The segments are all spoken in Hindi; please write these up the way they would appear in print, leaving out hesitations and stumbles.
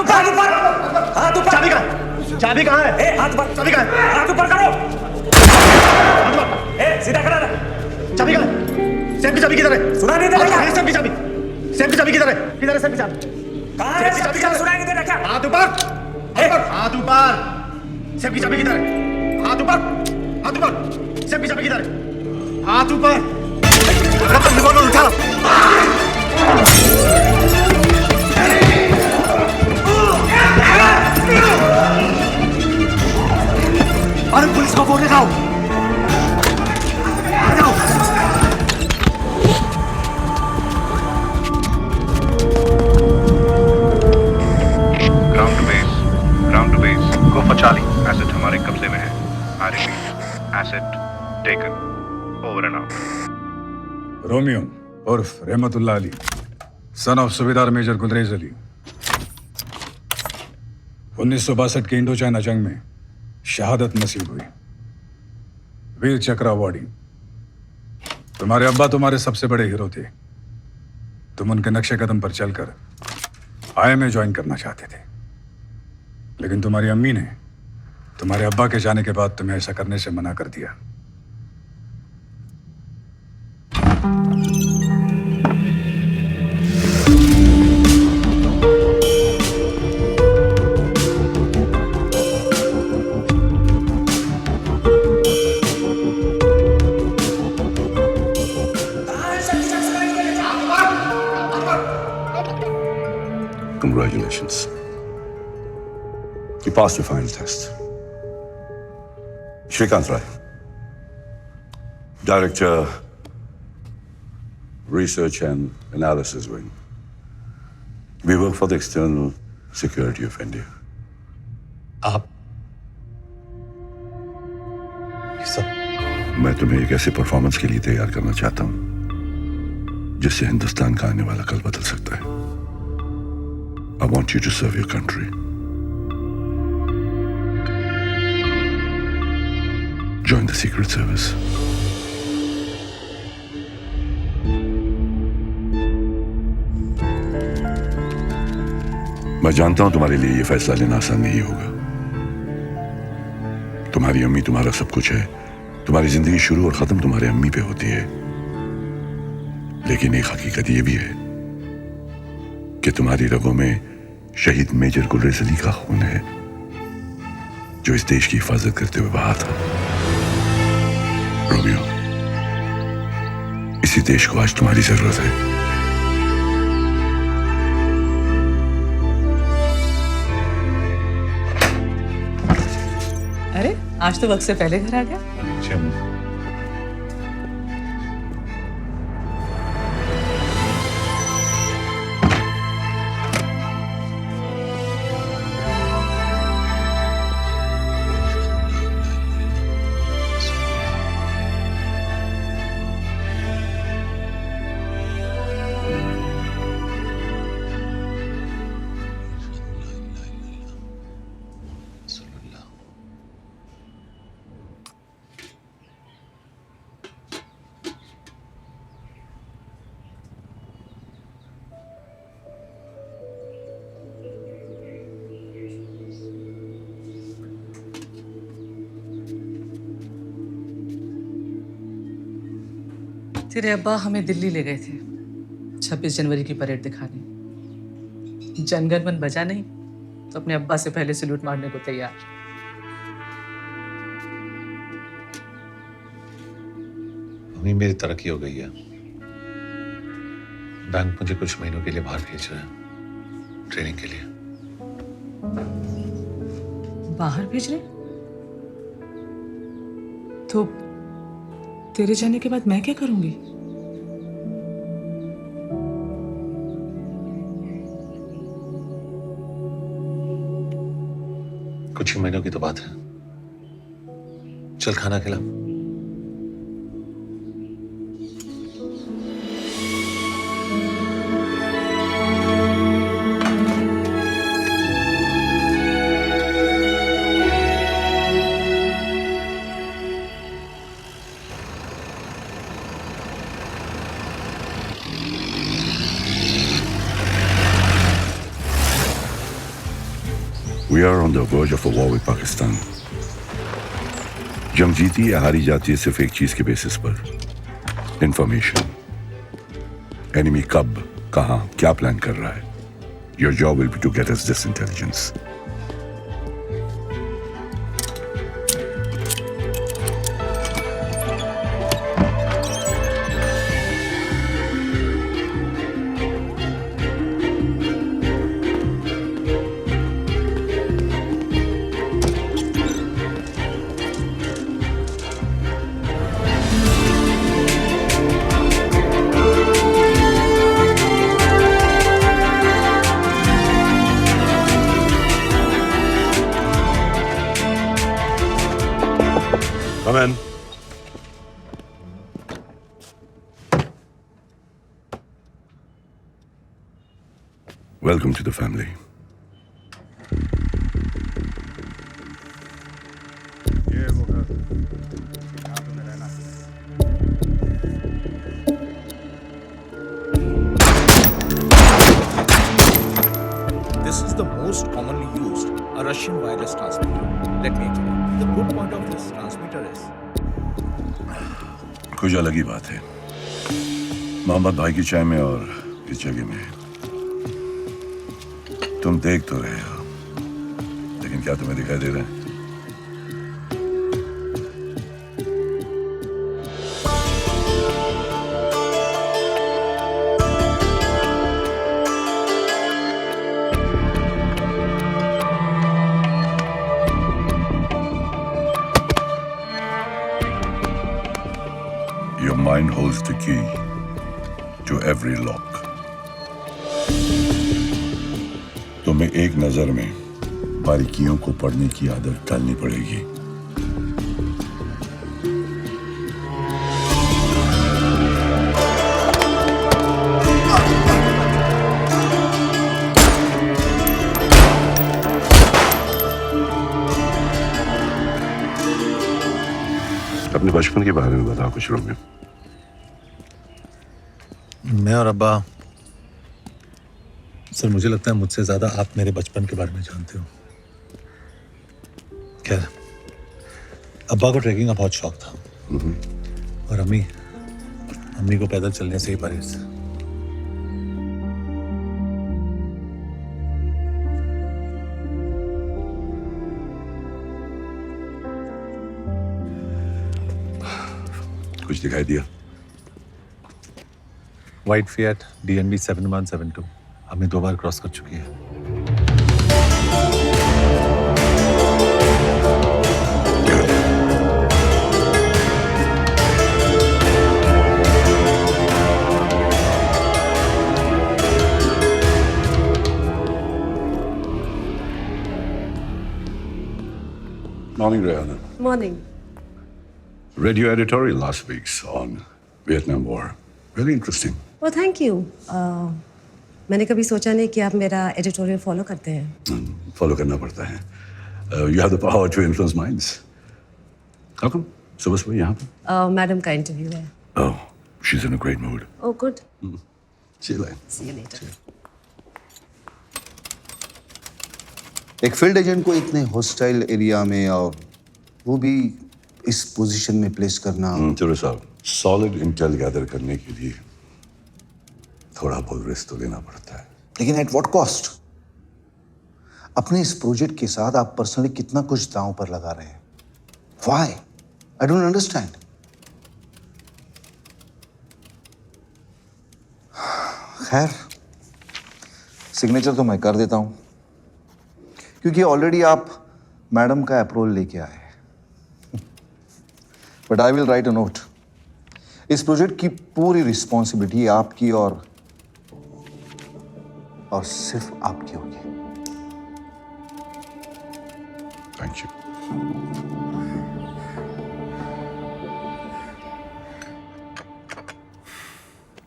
हाथ ऊपर, हाथ ऊपर। चाबी कहाँ? चाबी कहाँ है? ए, हाथ ऊपर। चाबी कहाँ है? हाथ ऊपर करो। हाथ ऊपर। ए, सीधा खड़ा रह। चाबी कहाँ है? सेफ की चाबी किधर है? सुना नहीं दे रहा क्या? सेफ की चाबी। सेफ की चाबी किधर है? किधर है सेफ की चाबी? कहाँ है? सब चाबी सुनाई नहीं दे रहा क्या? हाथ ऊपर। हाथ ऊपर। सेफ की चाबी किधर है? हाथ ऊपर। हाथ ऊपर। सेफ की चाबी किधर है? हाथ ऊपर। रिवॉल्वर उठा। अरे पुलिस को फोन लगाओ। आ जाओ। Ground to base go for Charlie. Asset हमारे कब्जे में है। I repeat, asset taken. Over and out. Romeo उर्फ Rahmatullah Ali, son of Subedar major Gulrez Ali, 1962 की इंडो चाइना जंग में शहादत नसीब हुई, वीर चक्र अवार्डी। तुम्हारे अब्बा तुम्हारे सबसे बड़े हीरो थे। तुम उनके नक्शे कदम पर चलकर आई में ज्वाइन करना चाहते थे, लेकिन तुम्हारी अम्मी ने तुम्हारे अब्बा के जाने के बाद तुम्हें ऐसा करने से मना कर दिया। Congratulations. You passed your final test. Shrikant Rai, Director, Research and Analysis Wing. We work for the external security of India. आप ये सब? मैं तुम्हें एक ऐसे परफॉर्मेंस के लिए तैयार करना चाहता हूं जिससे हिंदुस्तान का आने वाला कल बदल सकता है। I want you to serve your country. Join the Secret Service. मैं जानता हूं तुम्हारे लिए यह फैसला लेना आसान नहीं होगा। तुम्हारी अम्मी तुम्हारा सब कुछ है। तुम्हारी जिंदगी शुरू और खत्म तुम्हारे अम्मी पे होती है। लेकिन एक हकीकत यह भी है कि तुम्हारी रगों में शहीद मेजर गुलरेज अली का खून है, जो इस देश की हिफाजत करते हुए बहा था। रोमियो, इसी देश को आज तुम्हारी जरूरत है। अरे आज तो वक्त से पहले घर आ गया। तेरे अब्बा हमें दिल्ली ले गए थे 26 जनवरी की परेड दिखाने। जनगण मन बजा नहीं तो अपने अब्बा से पहले सैल्यूट मारने को तैयार। अम्मी, मेरी तरक्की हो गई है। बैंक मुझे कुछ महीनों के लिए बाहर भेज रहा है, ट्रेनिंग के लिए। बाहर भेज रहे? तो तेरे जाने के बाद मैं क्या करूंगी? कुछ ही महीनों की तो बात है। चल खाना खिला। We are on the verge of a war with Pakistan. जंग जीती या हारी जाती है सिर्फ एक चीज के बेसिस पर, इंफॉर्मेशन. एनिमी कब, कहां, क्या प्लान कर रहा है. Your job will be to get us this intelligence. Come in. Welcome to the family. ये वो घर, यहाँ तुम्हें रहना है. This is the most commonly used, a Russian wireless transmitter. Let me explain. The good point of this transmitter is कुछ अलग ही बात है. मोहम्मद भाई की चाय में और इस जगह में. तुम देख तो रहे हो, लेकिन क्या तुम्हें दिखाई दे रहा है? Your mind holds the key to every lock. तुम्हें एक नजर में बारीकियों को पढ़ने की आदत डालनी पड़ेगी. अपने बचपन के बारे में बताओ कुछ, रोमियो. मैं और अब्बा, सर मुझे लगता है मुझसे ज्यादा आप मेरे बचपन के बारे में जानते हो. खैर, अब्बा को ट्रैकिंग का बहुत शौक था और अम्मी को पैदल चलने से ही परहेज. कुछ दिखाई दिया? वाइट फिएट DNB 7172 हमें 2 बार क्रॉस कर चुकी है. Morning, Rehana. Morning. Read your editorial last week's on Vietnam War. Really interesting. Oh, thank you. मैंने कभी सोचा नहीं कि आप मेरा एडिटोरियल फॉलो करते हैं. फॉलो करना पड़ता है. You have the power to influence minds. How come? सुबह सुबह यहाँ पर? मैडम का इंटरव्यू है. Oh, she's in a great mood. Oh, good. See you later. See you later. एक फील्ड एजेंट को इतने हॉस्टाइल एरिया में और वो भी इस पोजीशन में प्लेस करना. चलो साहब, सॉलिड इंटेल गैदर करने के लिए थोड़ा बहुत रिस्क तो लेना पड़ता है. लेकिन एट व्हाट कॉस्ट? अपने इस प्रोजेक्ट के साथ आप पर्सनली कितना कुछ दांव पर लगा रहे हैं. व्हाई? I don't understand. खैर, सिग्नेचर तो मैं कर देता हूं क्योंकि ऑलरेडी आप मैडम का अप्रूवल लेके आए. But I will write a note. इस प्रोजेक्ट की पूरी रिस्पॉन्सिबिलिटी आपकी और सिर्फ आपकी होगी. Thank you.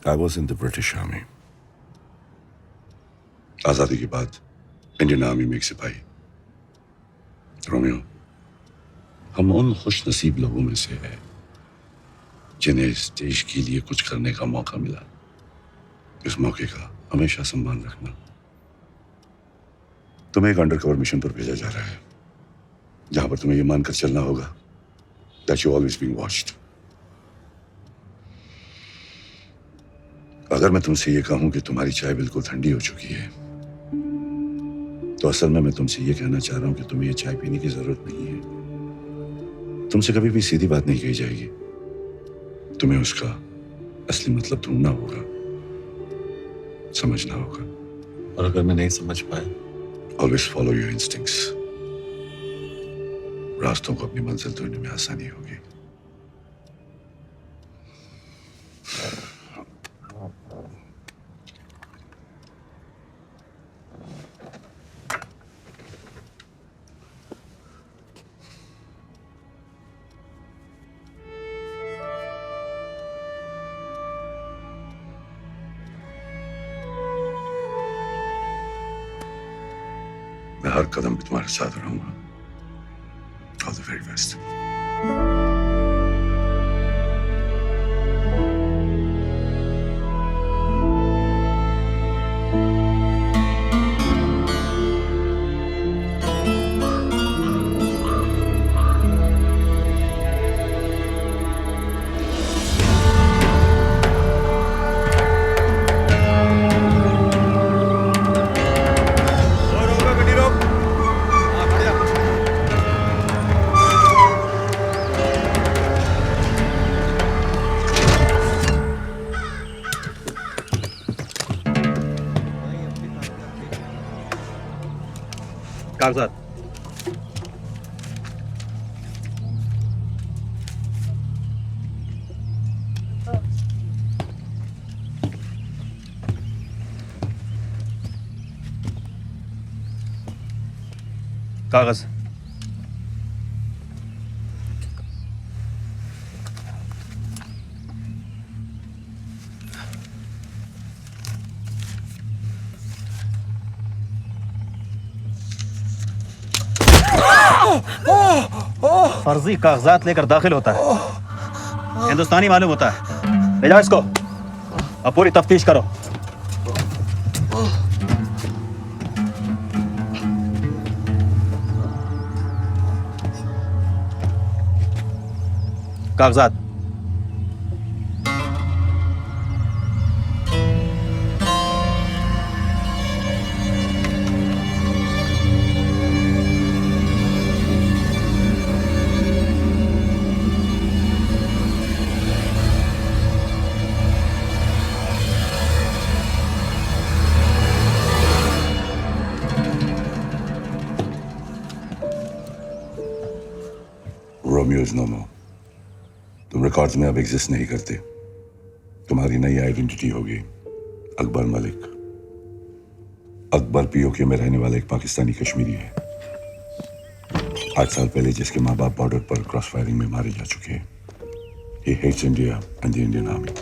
I was in the British Army. आजादी के बाद इंडियन आर्मी में एक सिपाही. रोमियो, हम उन खुशनसीब लोगों में से हैं जिन्हें इस देश के लिए कुछ करने का मौका मिला. इस मौके का हमेशा सम्मान रखना. तुम्हें एक अंडरकवर मिशन पर भेजा जा रहा है जहां पर तुम्हें यह मानकर चलना होगा that you always being watched. अगर मैं तुमसे ये कहूं कि तुम्हारी चाय बिल्कुल ठंडी हो चुकी है तो असल में मैं तुमसे ये कहना चाह रहा हूं कि तुम्हें ये चाय पीने की जरूरत नहीं है। तुमसे कभी भी सीधी बात नहीं कही जाएगी, तुम्हें उसका असली मतलब ढूंढना होगा, समझना होगा। और अगर मैं नहीं समझ पाया? Always follow your instincts. रास्तों को अपनी मंजिल ढूंढने में आसानी होगी। मैं हर कदम पे तुम्हारे साथ रहूंगा। All the very best. कागजात। कागज। फर्जी कागजात लेकर दाखिल होता है, हिंदुस्तानी मालूम होता है। ले जाओ इसको, अब पूरी तफ्तीश करो। कागजात। रोमियो इज नो मोर। तुम रिकॉर्ड्स में अब एग्जिस्ट नहीं करते। तुम्हारी नई आइडेंटिटी होगी अकबर मलिक। अकबर पीओके में रहने वाला एक पाकिस्तानी कश्मीरी है, 8 साल पहले जिसके माँ बाप बॉर्डर पर क्रॉस फायरिंग में मारे जा चुके हैं। He hates India and the Indian Army.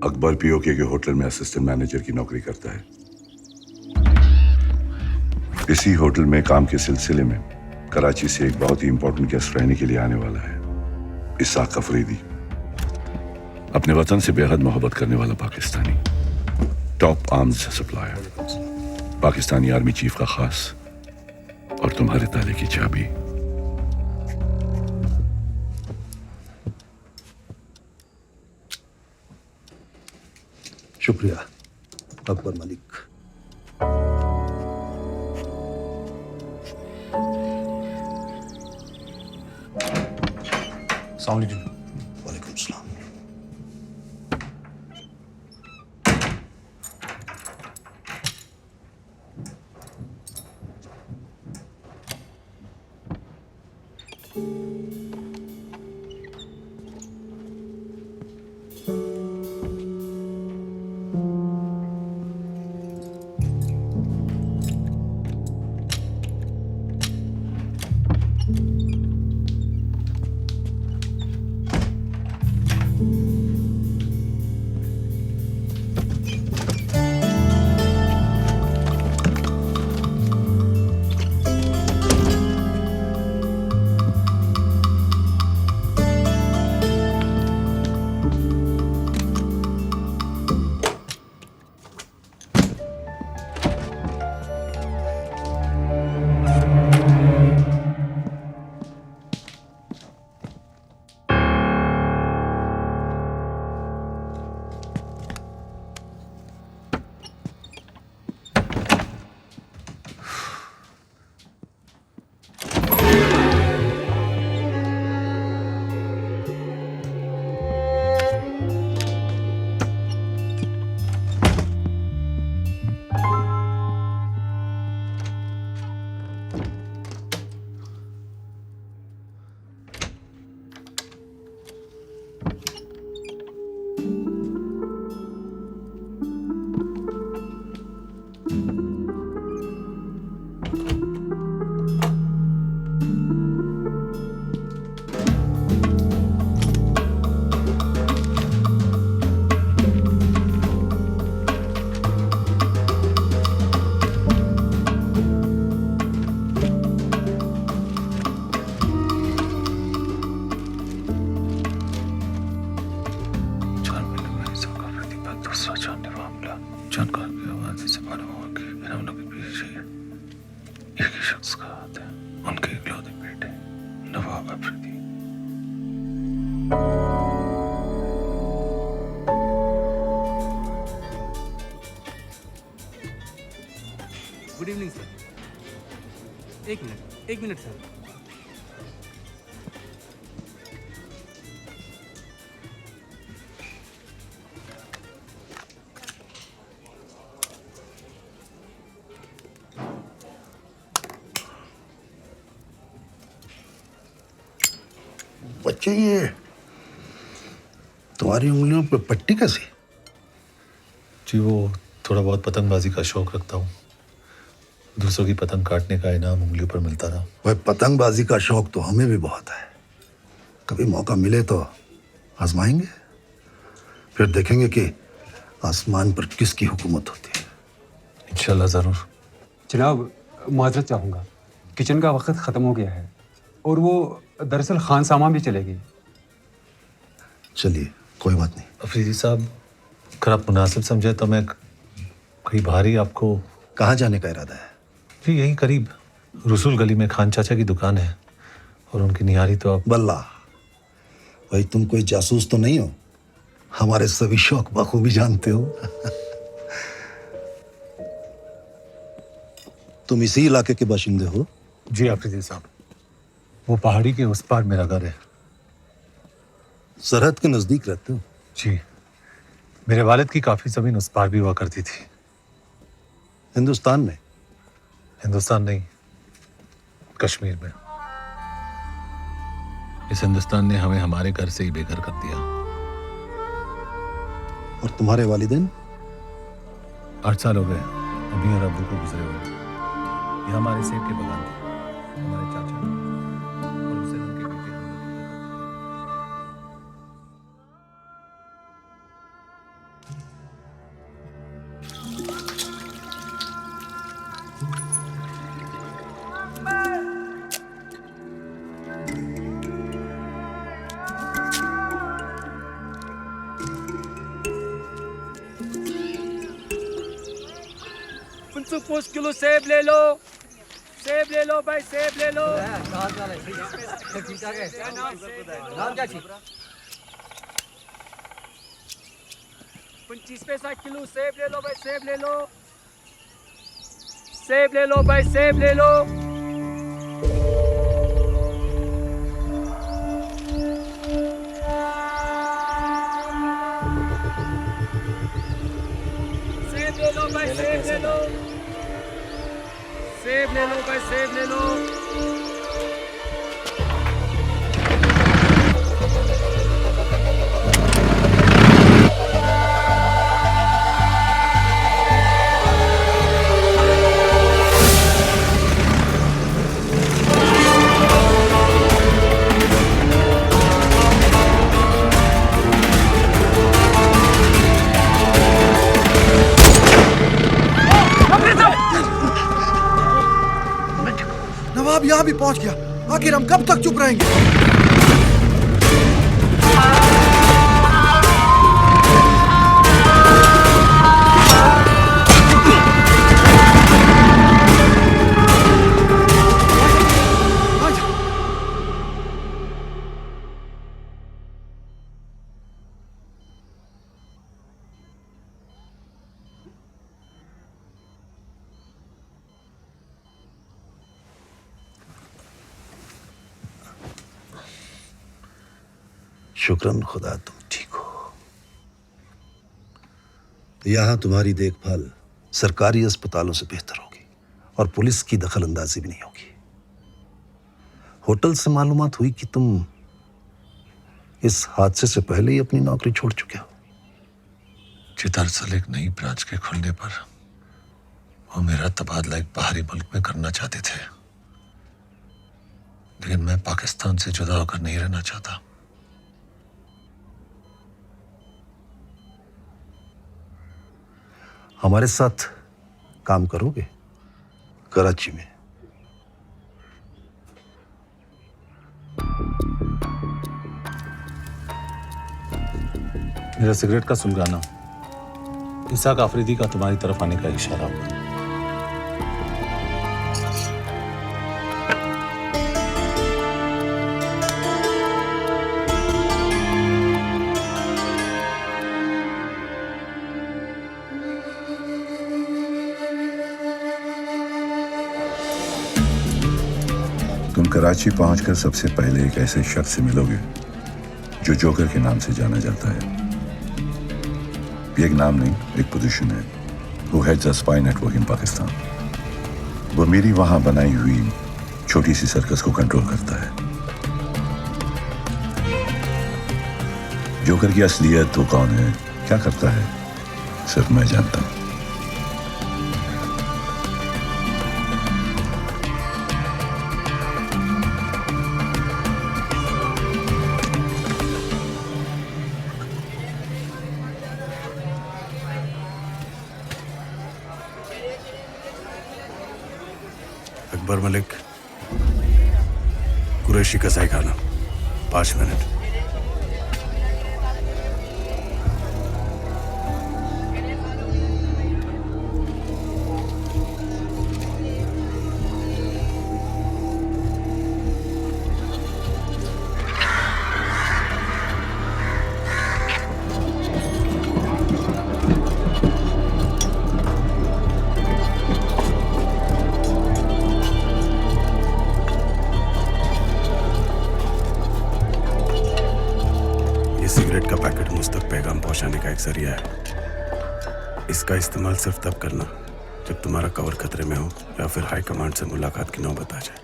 Akbar PoK के होटल में असिस्टेंट मैनेजर की नौकरी करता है। इसी होटल में काम के सिलसिले में कराची से एक बहुत ही इंपॉर्टेंट गेस्ट रहने के लिए आने वाला है, इसाक अफरीदी। अपने वतन से बेहद मोहब्बत करने वाला Pakistani, top arms supplier, Pakistani army chief का खास, और तुम्हारे ताले की चाबी। शुक्रिया अकबर मलिक। अस्सलाम वालेकुम। वालेकुम सलाम। दूसरा जानलेवा हमला जानकार की आवाज से मालूम हुआ कि इन हमलों के पीछे एक ही शख्स का हाथ है, उनके इकलौते बेटे Nawab Afridi. Good evening sir. एक मिनट सर। बच्चे, ये तुम्हारी उंगलियों पे पट्टी कैसी? जी वो थोड़ा बहुत पतंगबाजी का शौक रखता हूँ। दूसरों की पतंग काटने का इनाम उंगलियों पर मिलता रहा। भाई, पतंगबाजी का शौक तो हमें भी बहुत है। कभी मौका मिले तो आजमाएंगे, फिर देखेंगे कि आसमान पर किसकी हुकूमत होती है। इंशाल्लाह जरूर। जनाब, माजरत चाहूँगा, किचन का वक्त ख़त्म हो गया है और वो दरअसल खान सामा भी चलेगी। चलिए, कोई बात नहीं। अफरीदी साहब, अगर आप मुनासिब समझे तो मैं कहीं बाहर ही आपको। कहाँ जाने का इरादा है? जी यहीं करीब रसूल गली में खान चाचा की दुकान है और उनकी निहारी तो आप। बल्ला भाई, तुम कोई जासूस तो नहीं हो? हमारे सभी शौक बखूबी जानते हो। तुम इसी इलाके के बाशिंदे हो? जी अफरीदी साहब, वो पहाड़ी के उस पार मेरा घर है। सरहद के नजदीक रहते हो? जी, मेरे वालिद की काफी जमीन उस पार भी हुआ करती थी। हिंदुस्तान में? हिंदुस्तान नहीं, कश्मीर में। इस हिंदुस्तान ने हमें हमारे घर से ही बेघर कर दिया। और तुम्हारे वालिदैन? 8 साल हो गए अम्मी और अब्बू को गुजरे हुए। ये हमारे सेब के बगान थे, हमारे चाचा और उसे उनके बेटे हम लोग की कुछ किलो सेब ले लो। सेब ले लो भाई, सेब ले लो। नाम क्या चाहिए? 25 पैसा किलो सेब ले लो भाई, सेब ले लो। सेब ले लो भाई, सेब ले लो। सेब ले लो भाई, सेब ले लो। सेब ले लो भाई, सेब ले लो। नवाब यहाँ भी पहुंच गया। आखिर हम कब तक चुप रहेंगे? शुक्रन खुदा तुम ठीक हो। यहां तुम्हारी देखभाल सरकारी अस्पतालों से बेहतर होगी और पुलिस की दखल अंदाजी भी नहीं होगी। होटल से मालूमात हुई कि तुम इस हादसे से पहले ही अपनी नौकरी छोड़ चुके हो। जी दरअसल एक नई ब्रांच के खुलने पर वो मेरा तबादला एक बाहरी मुल्क में करना चाहते थे, लेकिन मैं पाकिस्तान से जुदा होकर नहीं रहना चाहता। हमारे साथ काम करोगे कराची में? मेरा सिगरेट का सुलगाना इसाक आफरीदी का तुम्हारी तरफ आने का इशारा हुआ। तुम कराची पहुंचकर सबसे पहले एक ऐसे शख्स से मिलोगे जो जोकर के नाम से जाना जाता है। ये एक नाम नहीं, एक पोजीशन है। वो हेड्स अ स्पाई नेटवर्क इन पाकिस्तान। वो मेरी वहां बनाई हुई छोटी सी सर्कस को कंट्रोल करता है। जोकर की असलियत वो कौन है, क्या करता है, सिर्फ मैं जानता हूं। अकबर मलिक, कुरैशी कसाई खाना, 5 मिनट। सिगरेट का पैकेट मुझ तक पैगाम पहुंचाने का एक जरिया है। इसका इस्तेमाल सिर्फ तब करना जब तुम्हारा कवर खतरे में हो या फिर हाई कमांड से मुलाकात की नौबत आ जाए।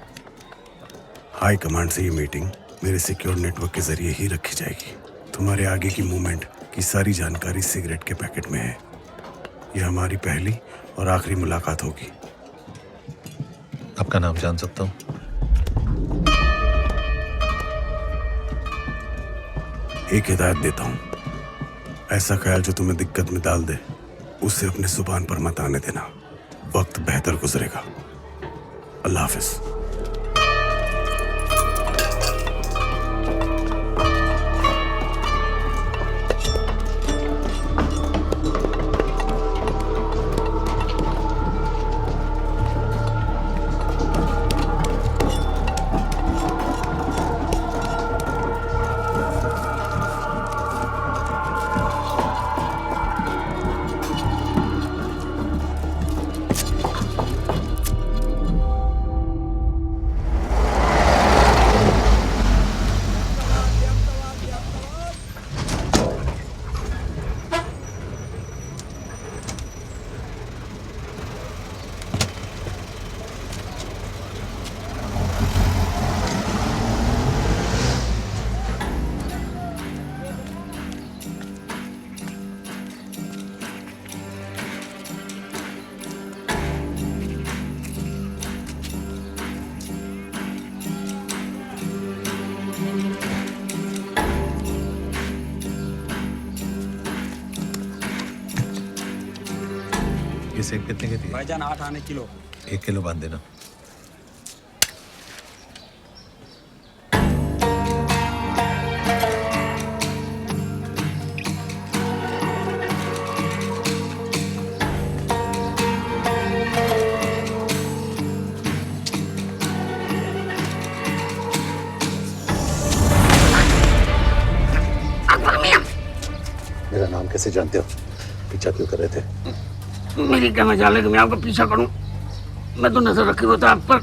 हाई कमांड से ये मीटिंग मेरे सिक्योर नेटवर्क के जरिए ही रखी जाएगी। तुम्हारे आगे की मूवमेंट की सारी जानकारी सिगरेट के पैकेट में है। यह हमारी पहली और आखिरी मुलाकात होगी। आपका नाम जान सकता हूँ? एक हिदायत देता हूं, ऐसा ख्याल जो तुम्हें दिक्कत में डाल दे उसे अपने जुबान पर मत आने देना। वक्त बेहतर गुजरेगा। अल्लाह हाफिज। ये सेब कितने के दिए? भाईजान 8 आने किलो। 1 किलो बांध देना। मेरा नाम कैसे जानते हो? पीछा क्यों कर रहे थे? मेरी क्या मजाल है कि मैं आपका पीछा करूं? मैं तो नजर रखी होता आप पर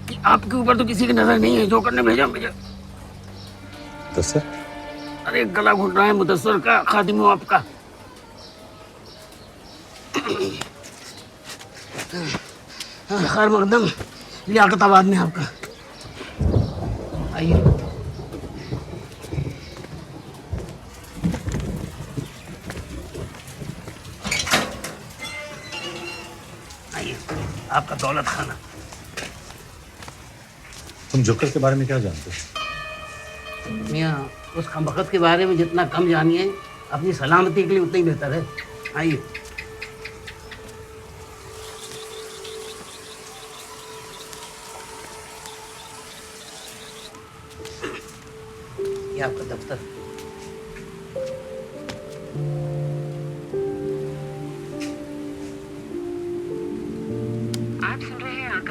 कि आपके ऊपर तो किसी की नजर नहीं है। जोकर ने भेजा मुझे। मुदस्सर? अरे गला घुट रहा है मुदस्सर का, खादिम हूँ आपका। खैर मकदम, लियाकताबाद में आपका। आइए। आपका दौलत खाना। तुम जोकर के बारे में क्या जानते हो? मियाँ, उस खमबख्त के बारे में जितना कम जानिए अपनी सलामती के लिए उतना ही बेहतर है। आइए। ये आपका दफ्तर।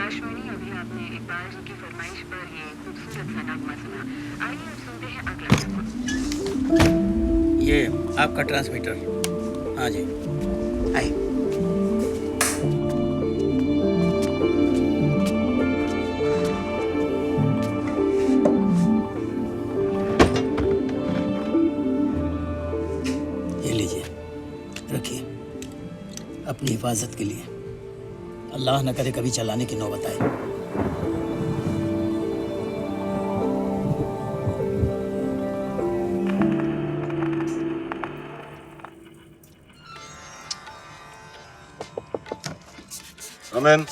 आकाशवाणी। अभी आपने इकबाल जी की फरमाइश पर ये खूबसूरत सा नगमा सुना। आइए अब सुनते हैं अगला नगमा। ये आपका ट्रांसमीटर। हाँ जी, आइए। ये लीजिए, रखिए अपनी हिफाजत के लिए। अल्लाह न करे कभी चलाने की नौबत आए। Amen.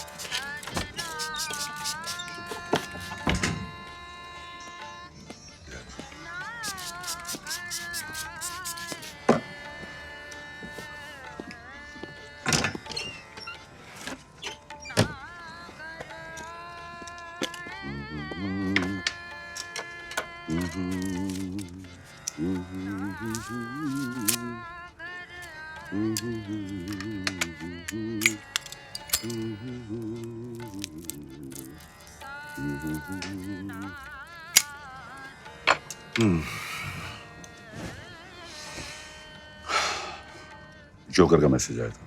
जोकर का मैसेज आया था।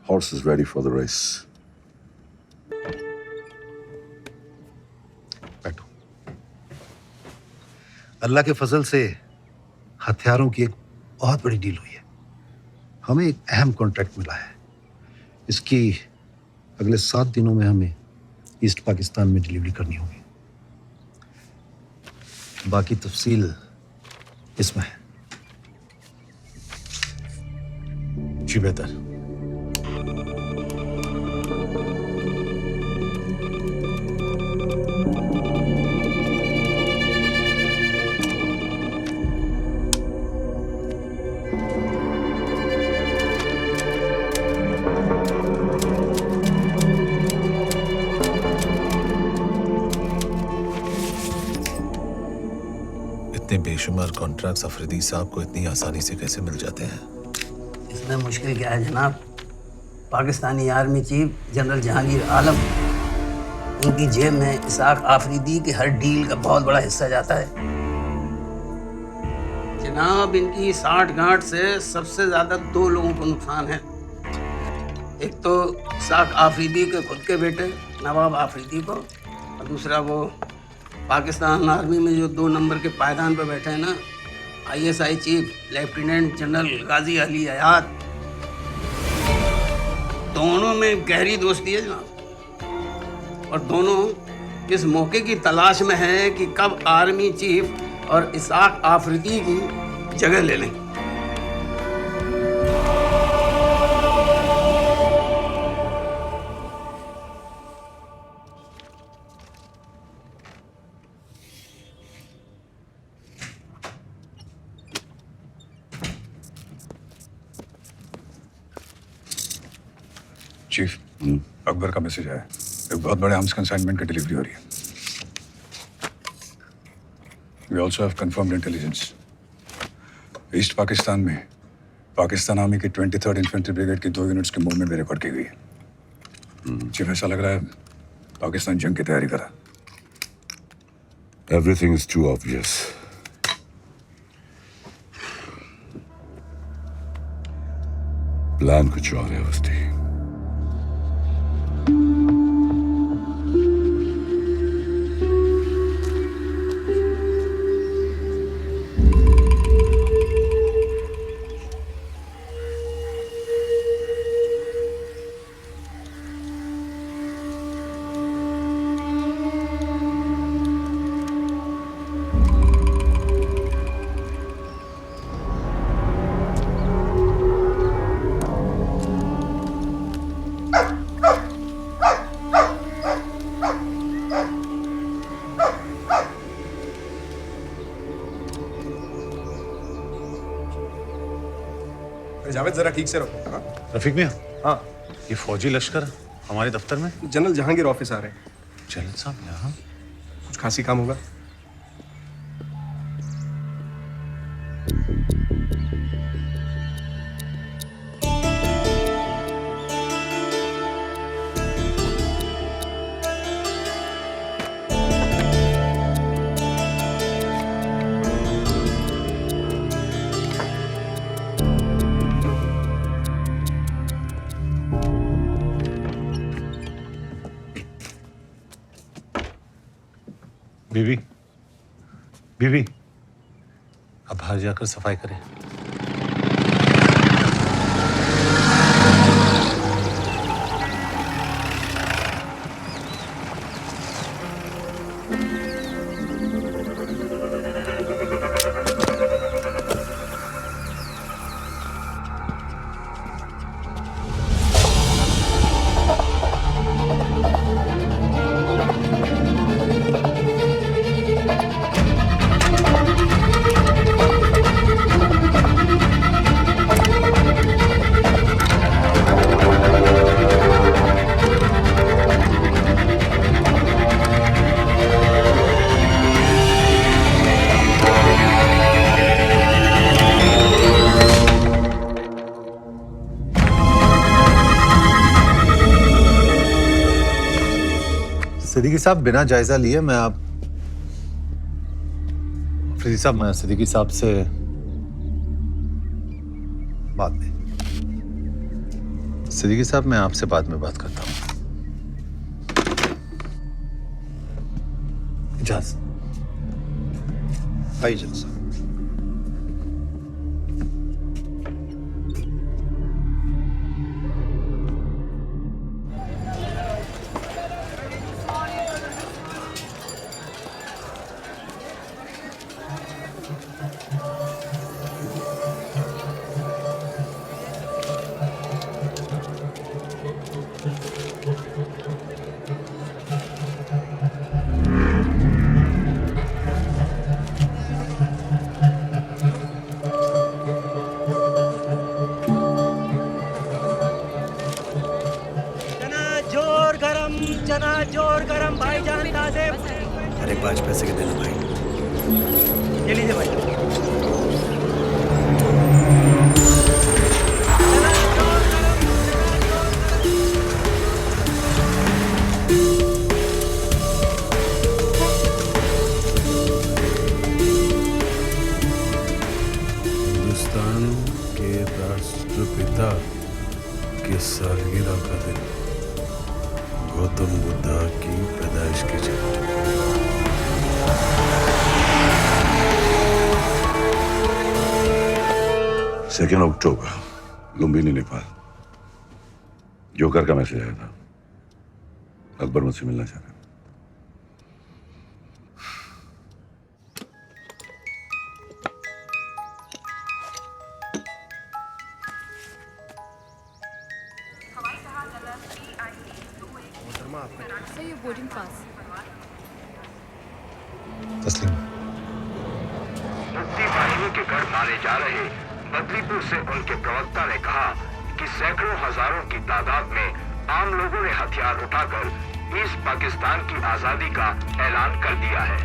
Horse is ready for the race. बैठो। अल्लाह के फजल से हथियारों की एक बहुत बड़ी डील हुई है। हमें एक अहम कॉन्ट्रैक्ट मिला है। इसकी अगले 7 दिनों में हमें ईस्ट पाकिस्तान में डिलीवरी करनी होगी। बाकी तफसील इसमें है। जी बेहतर। इतने बेशुमार कॉन्ट्रैक्ट्स अफरीदी साहब को इतनी आसानी से कैसे मिल जाते हैं? इसमें मुश्किल क्या है जनाब? Pakistani army chief general Jahangir Alam, उनकी जेब में इसाक आफरीदी की हर डील का बहुत बड़ा हिस्सा जाता है। जनाब, इनकी साठ-गांठ से सबसे ज्यादा 2 लोगों को नुकसान है। एक तो इसाक आफरीदी के खुद के बेटे नवाब आफरीदी को, और दूसरा वो पाकिस्तान आर्मी में जो 2 नंबर के पायदान पर बैठे हैं ना, ISI चीफ लेफ्टिनेंट जनरल गाजी अली हयात। दोनों में गहरी दोस्ती है जनाब, और दोनों इस मौके की तलाश में हैं कि कब आर्मी चीफ और इसाक आफरीदी की जगह ले लें। चीफ, अकबर का मैसेज आया। एक बहुत बड़े आर्म्स कंसाइनमेंट की डिलीवरी हो रही है। We also have confirmed intelligence. East Pakistan में पाकिस्तान आर्मी की 23rd इन्फेंट्री ब्रिगेड की 2 यूनिट्स की मूवमेंट भी रिकॉर्ड की गई है। चीफ, ऐसा लग रहा है पाकिस्तान जंग की तैयारी कर रहा है। Everything is too obvious. Plan कुछ और है वस्ती। जावेद, जरा ठीक से रखो। हाँ? रफीक मियां, हाँ, ये फौजी लश्कर हमारे दफ्तर में? जनरल जहांगीर ऑफिस आ रहे हैं। जनरल साहब यहाँ? कुछ खासी काम होगा। बीवी, बीवी, अब बाहर जाकर सफाई करें। सिद्दीकी साहब, बिना जायजा लिए मैं अफरीदी साहब, मैं सिद्दीकी साहब से बाद में, सिद्दीकी साहब मैं आपसे बाद में बात करता हूँ। इजाज़त। भाईजान साहब। चना जोर गरम भाईजान ताज़े। अरे 5 पैसे के देना भाई। ये लीजिए भाई। हिंदुस्तान के राष्ट्रपिता की सालगिरह का दिन, गौतम बुद्धा की पैदाइश की जयंती। 2 अक्टूबर, लुम्बिनी, नेपाल। जोकर का मैसेज आया था, अकबर मुझसे मिलना चाह रहा है। तस्लीम। मुक्ति बाहिनी के घर मारे जा रहे बदलीपुर से उनके प्रवक्ता ने कहा कि सैकड़ों हजारों की तादाद में आम लोगों ने हथियार उठाकर ईस्ट पाकिस्तान की आजादी का ऐलान कर दिया है।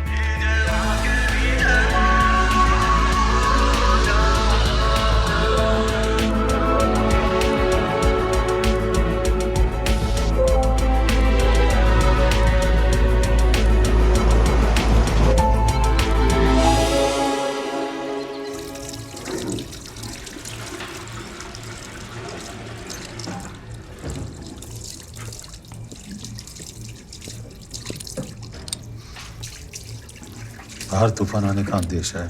बाहर तूफान आने का अंदेशा है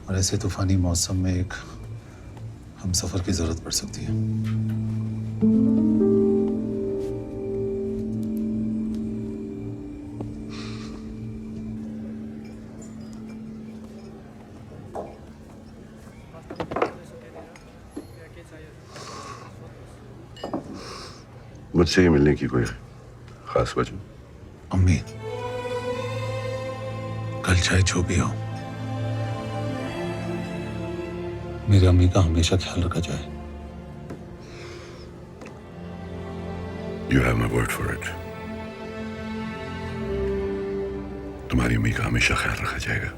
और ऐसे तूफानी मौसम में एक हम सफर की जरूरत पड़ सकती है। मुझसे ही मिलने की कोई खास वजह? अम्मी, कल चाहे जो भी हो, मेरी अम्मी का हमेशा ख्याल रखा जाए। You have my word for it. तुम्हारी अम्मी का हमेशा ख्याल रखा जाएगा।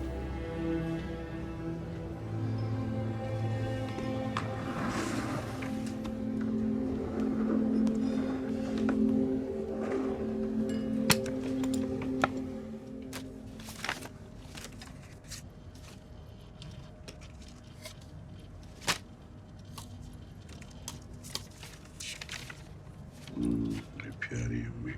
मेरी प्यारी अम्मी।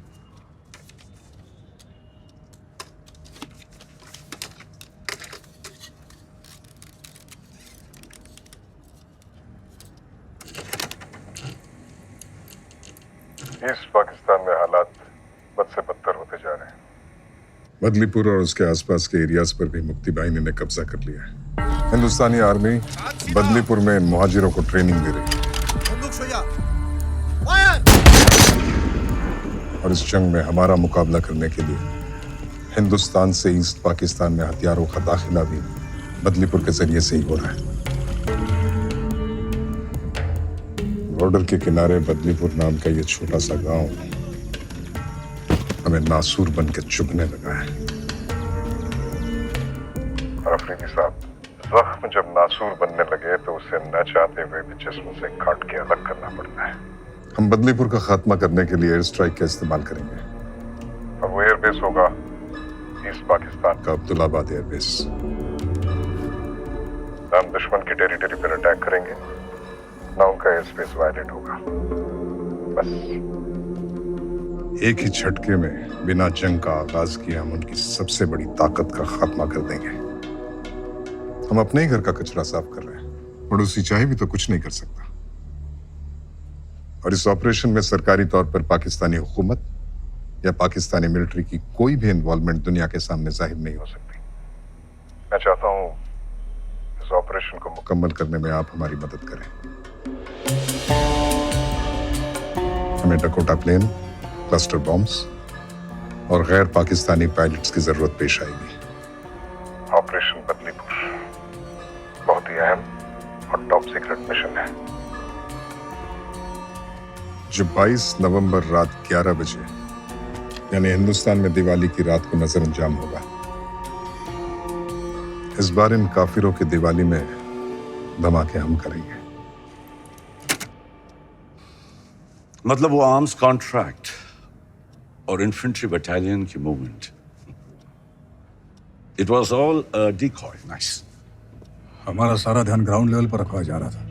ईस्ट पाकिस्तान में हालात बद से बदतर होते जा रहे हैं। बदलीपुर और उसके आसपास के एरियाज पर भी मुक्ति बाहिनी ने कब्जा कर लिया है। हिंदुस्तानी आर्मी बदलीपुर में इन मुहाजिरों को ट्रेनिंग दे रही है और इस जंग में हमारा मुकाबला करने के लिए हिंदुस्तान से ईस्ट पाकिस्तान में हथियारों का दाखिला भी बदलीपुर के जरिए से ही हो रहा है। बॉर्डर के किनारे बदलीपुर नाम का ये छोटा सा गांव हमें नासूर बन के चुभने लगा है। और अफरीदी साहब, जख्म जब नासूर बनने लगे तो उसे न चाहते हुए भी जिस्म से काट के अलग करना पड़ता है। हम बदलीपुर का खात्मा करने के लिए एयर स्ट्राइक का इस्तेमाल करेंगे और वो एयरबेस होगा ईस्ट पाकिस्तान का अब्दुल्लाबाद एयरबेस। हम दुश्मन की टेरिटरी पर अटैक करेंगे, ना उनका एयर स्पेस वायलेट होगा। बस एक ही झटके में बिना जंग का आगाज किए हम उनकी सबसे बड़ी ताकत का खात्मा कर देंगे। हम अपने ही घर का कचरा साफ कर रहे हैं, पड़ोसी चाहे भी तो कुछ नहीं कर सकता। और इस ऑपरेशन में सरकारी तौर पर पाकिस्तानी हुकूमत या पाकिस्तानी मिलिट्री की कोई भी इन्वॉल्वमेंट दुनिया के सामने जाहिर नहीं हो सकती। मैं चाहता हूं इस ऑपरेशन को मुकम्मल करने में आप हमारी मदद करें। हमें डकोटा प्लेन, क्लस्टर बॉम्ब्स और गैर पाकिस्तानी पायलट्स की जरूरत पेश आएगी। ऑपरेशन बदलीपुर बहुत ही अहम और टॉप सीक्रेट मिशन है जो 22 नवंबर रात 11 बजे यानी हिंदुस्तान में दिवाली की रात को नजर अंजाम होगा। इस बार इन काफिरों की दिवाली में धमाके हम करेंगे। मतलब वो आर्म्स कॉन्ट्रैक्ट और इन्फेंट्री बटालियन की movement, it was all decoy. Nice. हमारा सारा ध्यान ग्राउंड लेवल पर रखा जा रहा था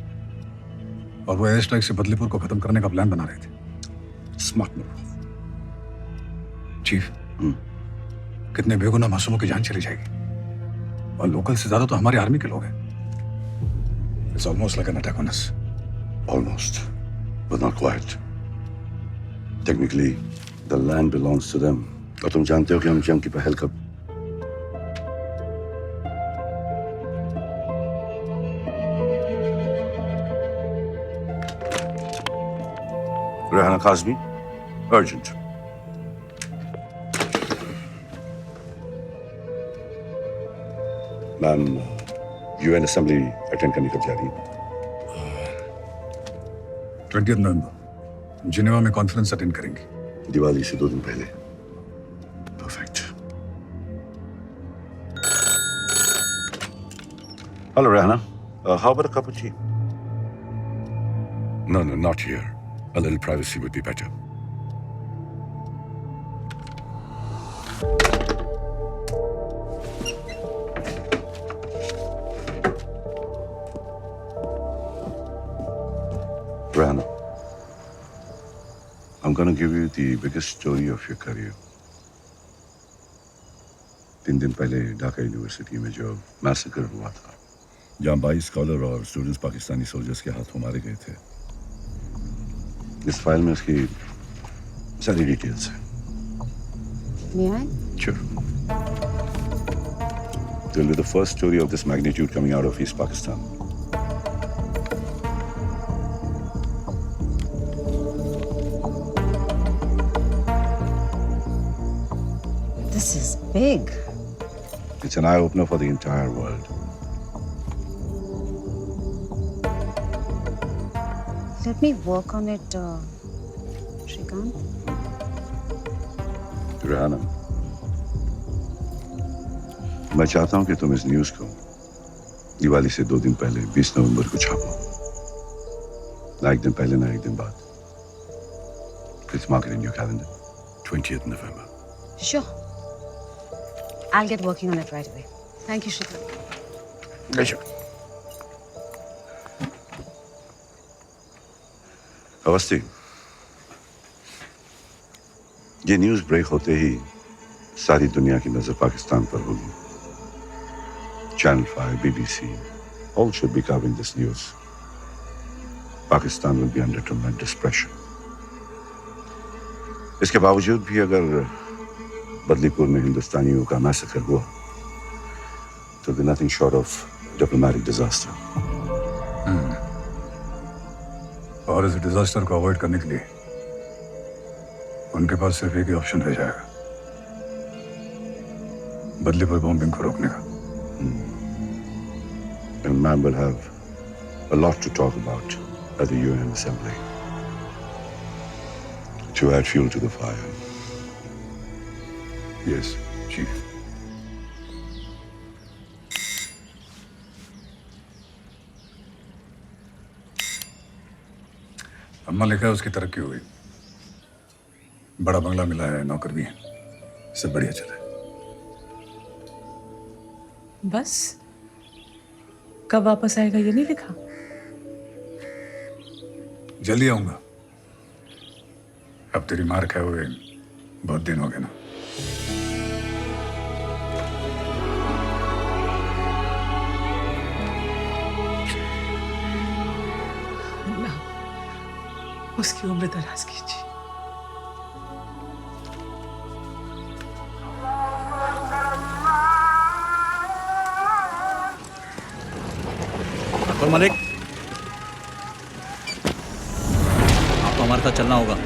और वो एयर स्ट्राइक से बदलीपुर को खत्म करने का प्लान बना रहे थे। Smart move. चीफ, कितने बेगुनाह मासूमों की जान चली जाएगी और लोकल से ज्यादा तो हमारी आर्मी के लोग हैं। It's almost like an attack on us. Almost, but not quite. Technically, the land belongs to them. और तुम जानते हो कि हम जंग की पहल कब? Rehana Kazmi, urgent. Ma'am, UN assembly attend करने कब जा रही है? 20 नवंबर जिनेवा में कॉन्फ्रेंस अटेंड करेंगे। दिवाली से 2 दिन पहले। Perfect. Hello, Rehana. How about a cup of tea? No, not here. A little privacy would be better. Rehana, I'm going to give you the biggest story of your career. 3 दिन पहले ढाका यूनिवर्सिटी में जो मैसेकर हुआ था, जहाँ 22 स्कॉलर और स्टूडेंट्स पाकिस्तानी सोल्जर्स के हाथों मारे गए थे, इस फाइल में उसकी सारी डिटेल्स हैं। May I? Sure. It will be the first story of this magnitude coming out of East Pakistan. This is big. It's an eye-opener for the entire world. Let me work on it, Shrikant. Rehana, मैं चाहता हूं कि तुम इस न्यूज़ को दिवाली से 2 दिन पहले 20 नवंबर को छापो। ना एक दिन पहले ना एक दिन बाद। Please mark it in your calendar. 20th November. Sure. I'll get working on it right away. Thank you, Shrikant. Pleasure. Awasthi, ये न्यूज़ ब्रेक होते ही सारी दुनिया की नजर पाकिस्तान पर होगी। Channel 5, BBC, all should be covering this news. Pakistan will be under tremendous pressure. इसके बावजूद भी अगर बदलीपुर में हिंदुस्तानियों का मैसेकर हुआ तो be nothing short of diplomatic disaster. और इस डिजास्टर को अवॉइड करने के लिए उनके पास सिर्फ एक ही ऑप्शन रह जाएगा, बदलीपुर बॉम्बिंग को रोकने का। And man will have a lot to talk about at the UN Assembly to add fuel to the fire. Yes, Chief. अम्मा लिखा है उसकी तरक्की हो गई, बड़ा बंगला मिला है, नौकर भी है, सब बढ़िया चल रहा है। बस कब वापस आएगा ये नहीं लिखा? जल्दी आऊंगा। अब तेरी मार खाए हुए बहुत दिन हो गए ना। अल्लाह उसकी उम्र दराज कीजिए। मलिक, आपको हमारे साथ चलना होगा।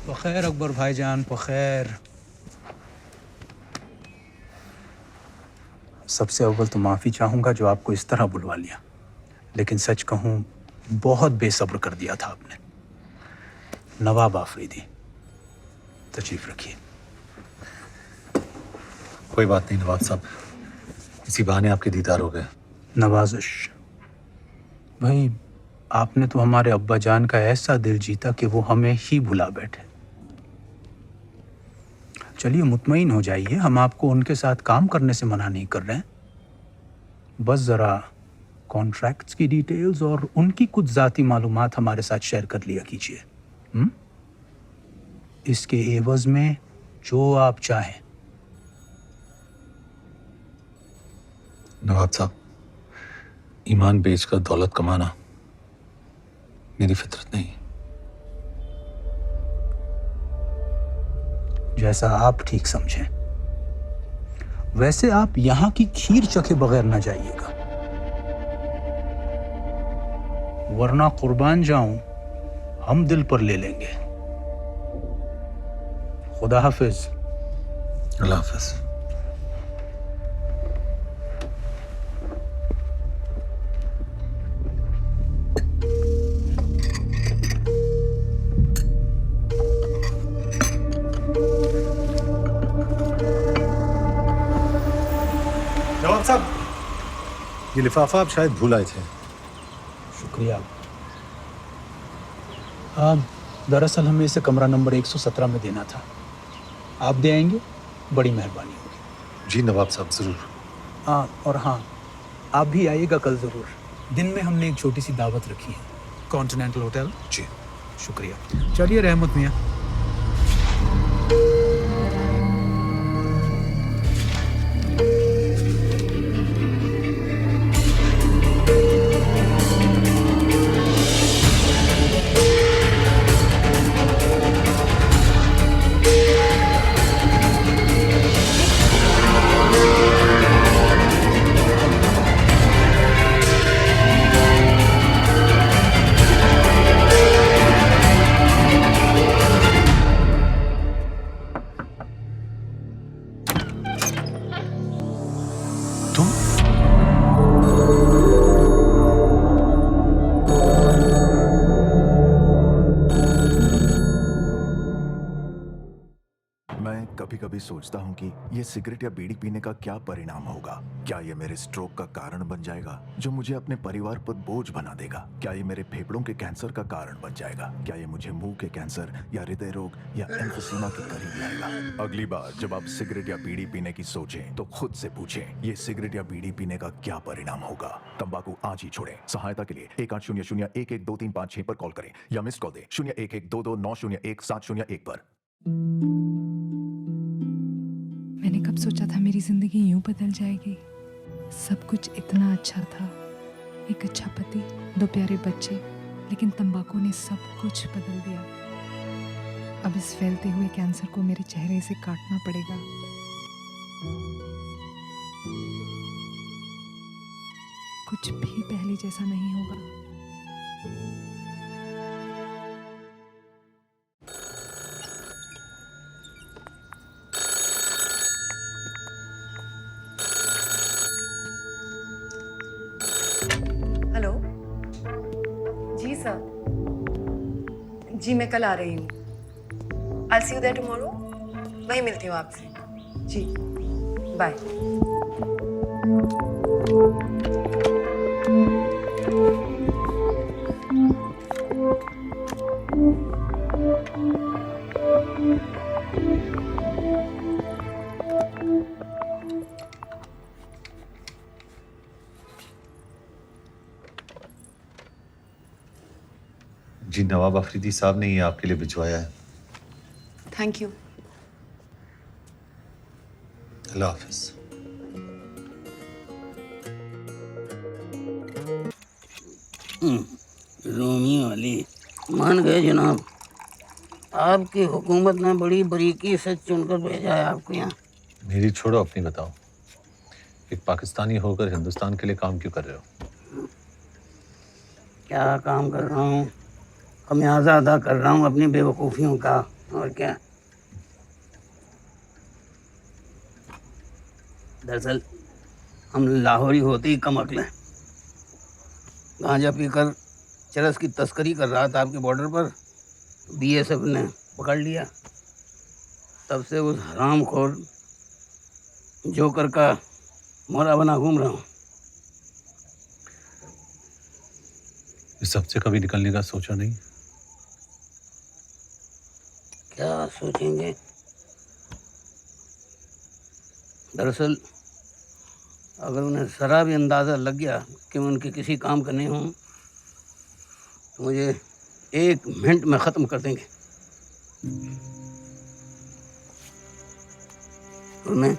बखैर अकबर भाईजान, बखैर। सबसे अव्वल तो माफ़ी चाहूँगा जो आपको इस तरह बुलवा लिया, लेकिन सच कहूँ बहुत बेसब्र कर दिया था आपने। नवाब आफरीदी, तशरीफ रखिए। कोई बात नहीं नवाब साहब, इसी बहाने आपके दीदार हो गए। नवाजिश भाई, आपने तो हमारे अब्बा जान का ऐसा दिल जीता कि वो हमें ही भुला बैठे। चलिए मुतमईन हो जाइए, हम आपको उनके साथ काम करने से मना नहीं कर रहे हैं। बस ज़रा कॉन्ट्रैक्ट्स की डिटेल्स और उनकी कुछ ज़ाती मालूमात हमारे साथ शेयर कर लिया कीजिए। इसके एवज में जो आप चाहें। नवाब साहब, ईमान बेचकर दौलत कमाना मेरी फितरत नहीं। जैसा आप ठीक समझें। वैसे आप यहाँ की खीर चखे बगैर न जाइएगा, वरना कुर्बान जाऊं हम दिल पर ले लेंगे। खुदा हाफिज। अल्लाह हाफिज। नवाब साहब, ये लिफाफा आप शायद भूल आए थे। शुक्रिया। दरअसल हमें इसे कमरा नंबर 117 में देना था, आप दे आएंगे? बड़ी मेहरबानी होगी। जी नवाब साहब, ज़रूर। और हाँ, आप भी आइएगा कल ज़रूर। दिन में हमने एक छोटी सी दावत रखी है, कॉन्टिनेंटल होटल। जी शुक्रिया। चलिए रहमत मियाँ। कभी सोचता हूँ कि ये सिगरेट या बीड़ी पीने का क्या परिणाम होगा। क्या ये मेरे स्ट्रोक का कारण बन जाएगा, जो मुझे अपने परिवार पर बोझ बना देगा? क्या ये मेरे फेफड़ों के कैंसर का कारण बन जाएगा? क्या ये मुझे मुंह के कैंसर या हृदय रोग या एम्फीसीमा के करीब लाएगा? अगली बार जब आप सिगरेट या बीड़ी पीने की सोचें तो खुद से पूछें, ये सिगरेट या बीड़ी पीने का क्या परिणाम होगा? तंबाकू आज ही छोड़ें। सहायता के लिए 1800-112356 पर कॉल करें या मिस कॉल दें 01122901701 पर। मैंने कब सोचा था मेरी जिंदगी यूं बदल जाएगी। सब कुछ इतना अच्छा था, एक अच्छा पति, 2 प्यारे बच्चे, लेकिन तंबाकू ने सब कुछ बदल दिया। अब इस फैलते हुए कैंसर को मेरे चेहरे से काटना पड़ेगा। कुछ भी पहले जैसा नहीं होगा। हेलो जी सर, जी मैं कल आ रही हूँ। I'll see you there tomorrow। वहीं मिलती हूँ आपसे। जी बाय। जी नवाब अफरीदी साहब ने ये आपके लिए भिजवाया है। Thank you. Allah Hafiz. Romeo Ali मान गए जनाब। आपकी हुकूमत ने बड़ी बारीकी से चुनकर भेजा है आपको यहाँ। मेरी छोड़ो, अपनी बताओ। एक पाकिस्तानी होकर हिंदुस्तान के लिए काम क्यों कर रहे हो? क्या काम कर रहा हूँ? खमियाजा अदा कर रहा हूँ अपनी बेवकूफ़ियों का, और क्या। दरअसल हम लाहौरी होते ही कम अक्ल हैं। गांजा पीकर चरस की तस्करी कर रहा था आपके बॉर्डर पर, बीएसएफ ने पकड़ लिया। तब से उस हरामखोर जोकर का मोरा बना घूम रहा हूँ। इस सब से कभी निकलने का सोचा नहीं? क्या सोचेंगे? दरअसल अगर उन्हें ज़रा भी अंदाज़ा लग गया कि मैं उनके किसी काम का नहीं हूँ तो मुझे 1 मिनट में ख़त्म कर देंगे। और मैं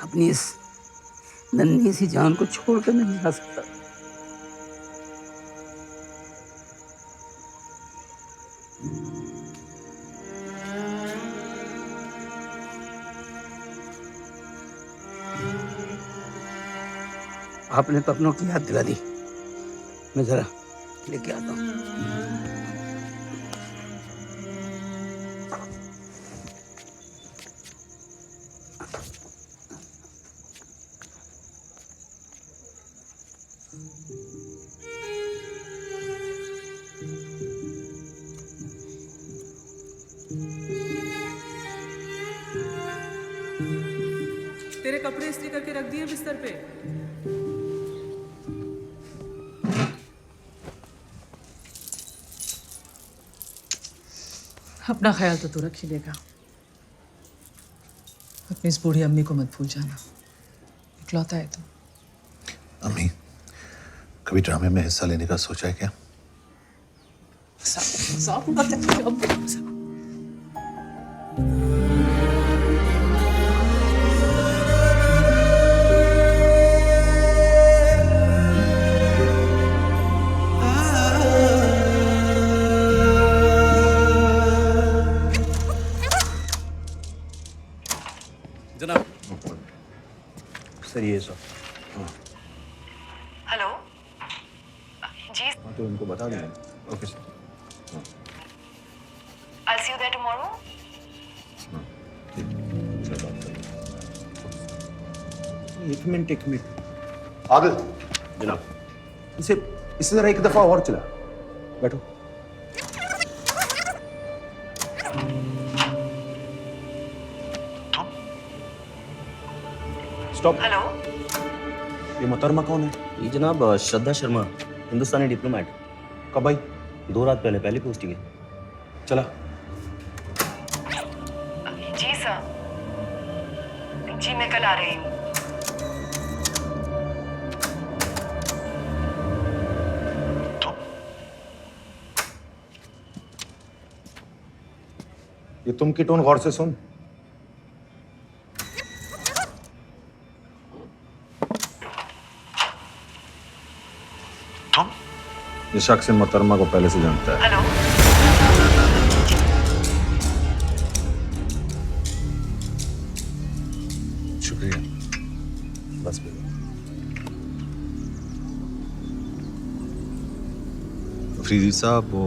अपनी इस नन्ही सी जान को छोड़कर नहीं जा सकता। आपने तो अपनों की याद दिला दी। मैं जरा लेके आता हूँ। तेरे कपड़े इस्त्री करके रख दिए बिस्तर पे। अपना ख्याल तो तू रख ही लेगा। अपनी इस बूढ़ी अम्मी को मत भूल जाना। इकलौता है तू। अम्मी, कभी ड्रामे में हिस्सा लेने का सोचा है क्या? जनाब सर ये सब हेलो जी। हाँ तो उनको बता दें। Okay sir. I'll see you there tomorrow। एक मिनट आदिल जनाब, इसे जरा एक दफा और चला। बैठो। स्टॉप। हेलो। ये मोहतरमा कौन है? ये जनाब श्रद्धा शर्मा, हिंदुस्तानी डिप्लोमेट। कब आई? 2 रात पहले, पहली पोस्टिंग है। चला। जी सर। जी मैं कल आ रही हूँ। ये तुम की टोन गौर से सुन। ये शख्स इन मोहतरमा को पहले से जानता है। हेलो। शुक्रिया। बस अफरीदी साहब, वो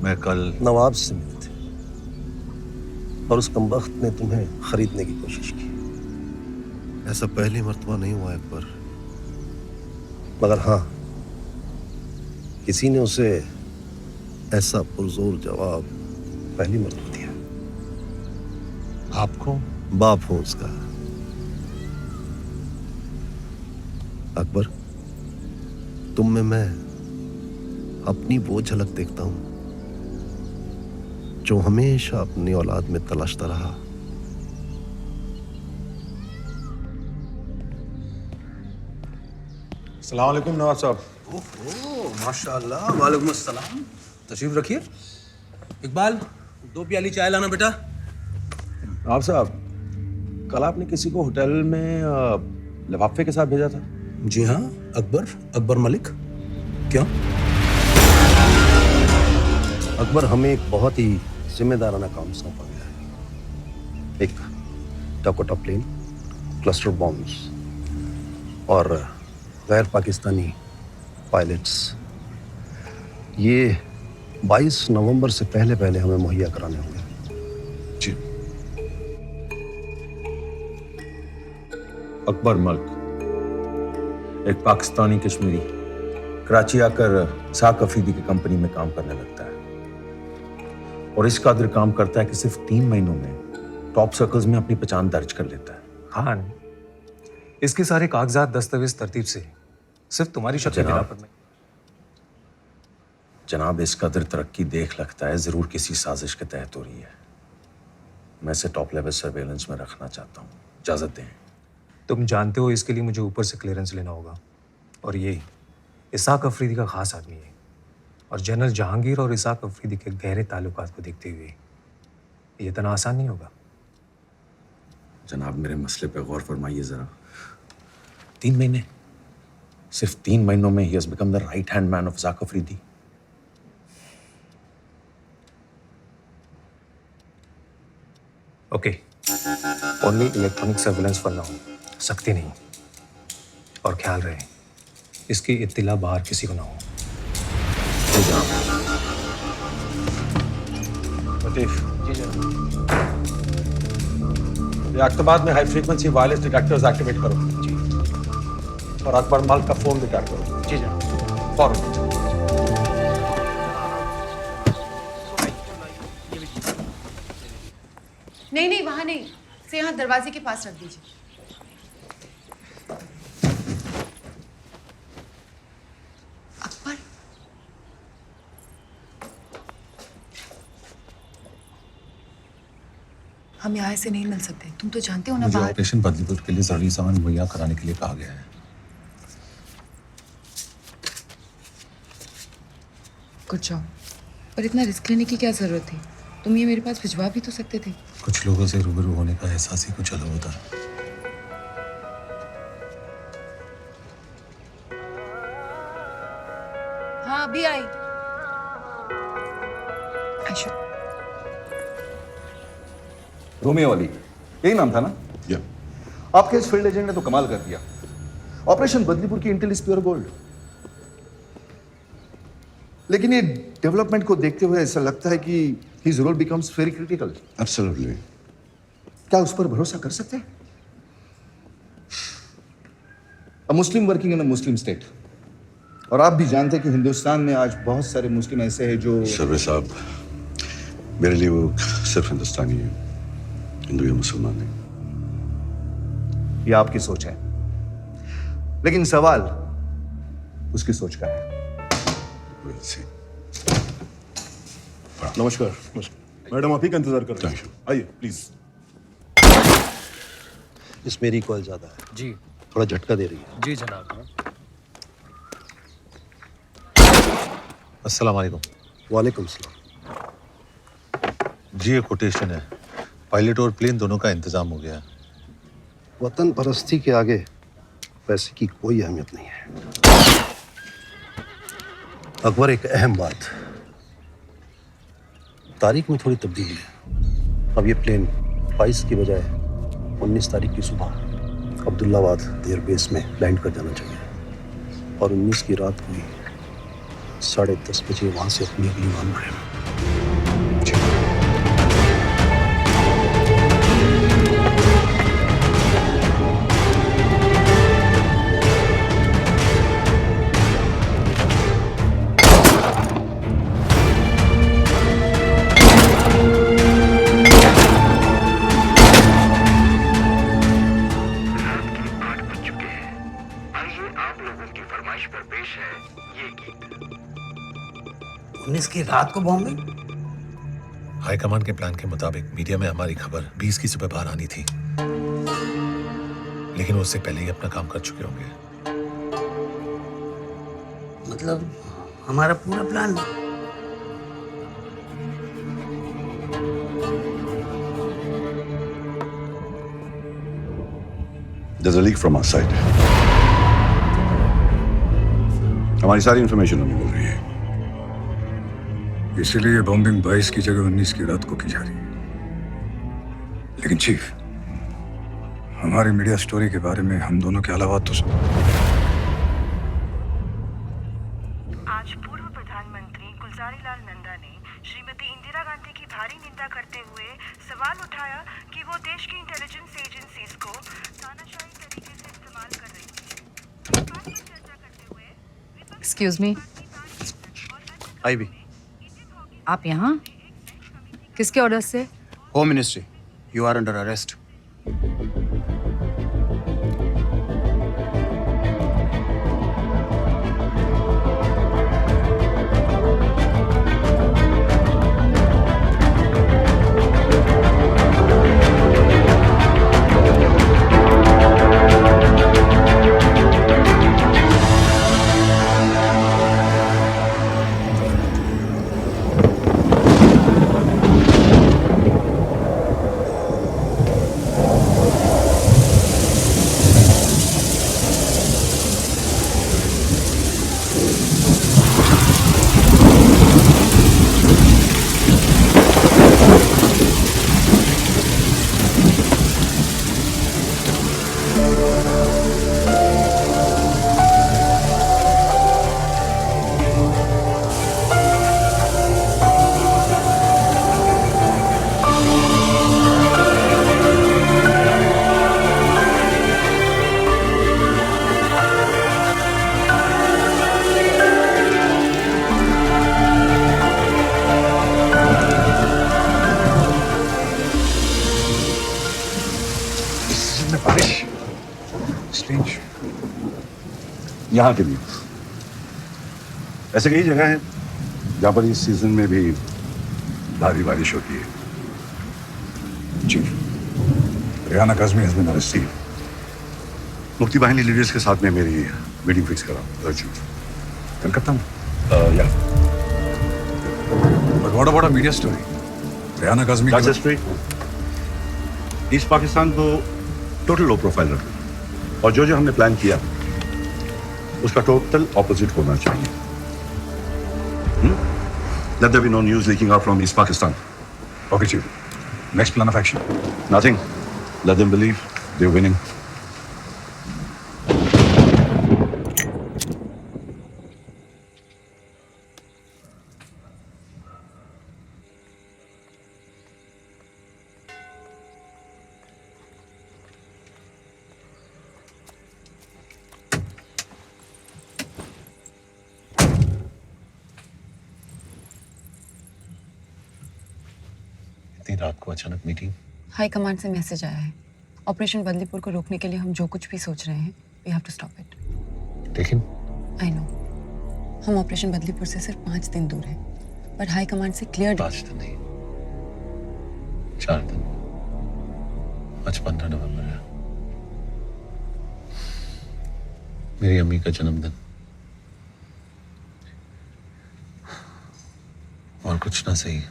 मैं कल नवाब से मिले थे और उस कमबख्त ने तुम्हें खरीदने की कोशिश की। ऐसा पहली मर्तबा नहीं हुआ अकबर, मगर हाँ, किसी ने उसे ऐसा पुरजोर जवाब पहली मर्तबा दिया। आपको? बाप हो उसका। अकबर, तुम में मैं अपनी वो झलक देखता हूं जो हमेशा अपनी औलाद में तलाशता रहा। अस्सलाम वालेकुम नवाब साहब। ओहो, माशाल्लाह। वालेकुम अस्सलाम। तशरीफ रखिए। इकबाल, 2 प्याली चाय लाना बेटा। नवाब साहब, कल आपने किसी को होटल में लिफाफे के साथ भेजा था। जी हाँ, अकबर मलिक। क्यों? अकबर, हमें एक बहुत ही जिम्मेदाराना काम सौंपा गया है। एक डाकोटा प्लेन, क्लस्टर बॉम्ब्स और गैर पाकिस्तानी पायलट्स, ये 22 नवंबर से पहले पहले हमें मुहैया कराने होंगे। जी। अकबर मलिक, एक पाकिस्तानी कश्मीरी, कराची आकर इसाक अफरीदी की कंपनी में काम करने लगता है और इस कदर काम करता है कि सिर्फ 3 महीनों में टॉप सर्कल्स में अपनी पहचान दर्ज कर लेता है। खान, इसके सारे कागजात दस्तावेज तरतीब से सिर्फ तुम्हारी शक्ल के बिना पर नहीं। जनाब, इस कदर तरक्की देख लगता है जरूर किसी साजिश के तहत हो रही है। मैं इसे टॉप लेवल सर्वेलेंस में रखना चाहता हूँ। इजाजत दें। तुम जानते हो इसके लिए मुझे ऊपर से क्लियरेंस लेना होगा, और ये इसाक अफरीदी का खास आदमी है, और जनरल जहांगीर और इसाक अफरीदी के गहरे ताल्लुकात को देखते हुए ये इतना आसान नहीं होगा। जनाब, मेरे मसले पे गौर फरमाइए जरा। 3 महीने, सिर्फ 3 महीनों में ही has become the right hand man of Ishaq Afridi. Okay, only electronic surveillance for now, सख्ती नहीं, और ख्याल रहे इसकी इत्तिला बाहर किसी को ना हो। लतीफ, जी जनाब। ये अख्तबाद में high frequency wireless detectors activate करो। जी। और अकबर मलिक का फोन रिकॉर्ड करो। जी जनाब। फौरन। नहीं, वहां नहीं, से यहाँ दरवाजे के पास रख दीजिए। अकबर, हम यहाँ से नहीं मिल सकते, तुम तो जानते हो ना। मुझे बाहर ऑपरेशन बदलीपुर के लिए जरूरी सामान मुहैया कराने के लिए कहा गया है। कुछ जाओ, पर इतना रिस्क लेने की क्या जरूरत थी? तुम ये मेरे पास भिजवा भी तो सकते थे। कुछ लोगों से रूबरू होने का एहसास ही कुछ अलग होता है। हाँ, अभी आई। आशा। रोमियो अली, यही नाम था ना? आपके इस फील्ड एजेंट ने तो कमाल कर दिया। ऑपरेशन बदलीपुर की इंटेल इज प्योर गोल्ड। लेकिन ये डेवलपमेंट को देखते हुए ऐसा लगता है कि his role becomes very critical. Absolutely. क्या उस पर भरोसा कर सकते हैं? अ मुस्लिम working in a Muslim state, और आप भी जानते हैं कि हिंदुस्तान में आज बहुत सारे मुस्लिम ऐसे हैं जो सर्वे साहब, मेरे लिए वो सिर्फ हिंदुस्तानी है, हिंदू या मुसलमान नहीं। ये आपकी सोच है, लेकिन सवाल उसकी सोच का है। नमस्कार। मैडम आप ही का इंतजार कर रहे हैं, आइए प्लीज। इसमें रिकॉइल ज्यादा है जी, थोड़ा झटका दे रही है। जी जनाब। अस्सलाम वालेकुम। वालेकुम सलाम। जी ये कोटेशन है, पायलट और प्लेन दोनों का इंतजाम हो गया है। वतन परस्ती के आगे पैसे की कोई अहमियत नहीं है। अकबर, एक अहम बात, तारीख में थोड़ी तब्दीली है। अब ये प्लेन 22 की बजाय 19 तारीख की सुबह अब्दुल्लाबाद एयरबेस में लैंड कर जाना चाहिए और 19 की रात को ही 10:30 बजे वहां से अपनी अगली उड़ान भरें। की रात को बॉम्बे। हाईकमान के प्लान के मुताबिक मीडिया में हमारी खबर 20 की सुबह बाहर आनी थी, लेकिन उससे पहले ही अपना काम कर चुके होंगे। मतलब हमारा पूरा plan. There's a leak from our side. हमारी सारी इंफॉर्मेशन हमें मिल रही है, इसीलिए बॉम्बिंग 22 की जगह 19 की रात को की जा रही है। लेकिन चीफ, हमारी मीडिया स्टोरी के बारे में हम दोनों के अलावा तो आज पूर्व प्रधानमंत्री गुलजारी लाल नंदा ने श्रीमती इंदिरा गांधी की भारी निंदा करते हुए सवाल उठाया कि वो देश की इंटेलिजेंस एजेंसीज को तानाशाही तरीके से इस्तेमाल कर रही थी। Excuse me. आई भी। आप यहाँ किसके ऑर्डर से? Home ministry. You are under arrest. यहाँ के लिए ऐसे कई जगह हैं जहाँ पर इस सीजन में भी भारी बारिश होती है। Chief, Riyana Kazmi has been arrested. मुक्ति बाहिनी लीडर्स के साथ में मेरी मीटिंग फिक्स करा अर्जेंट। कलकत्ता में? या। But what about a media story? Riyana Kazmi That's straight. East Pakistan को टोटल लो प्रोफाइल रखना और जो जो हमने प्लान किया उसका टोटल ऑपोजिट होना चाहिए। Let there be no news leaking out from East Pakistan. Okay, Chief. Next plan of action? Nothing. Let them believe they're winning. रात को अचानक मीटिंग? हाई कमांड से मैसेज आया है। ऑपरेशन बदलीपुर को रोकने के लिए हम जो कुछ भी सोच रहे हैं, we have to stop it. लेकिन आई नो, हम ऑपरेशन बदलीपुर से सिर्फ 5 दिन दूर हैं, पर हाई कमांड से क्लियर 5 दिन नहीं, 4 दिन। आज 15 नवंबर है, मेरी अम्मी का जन्मदिन। और कुछ ना सही,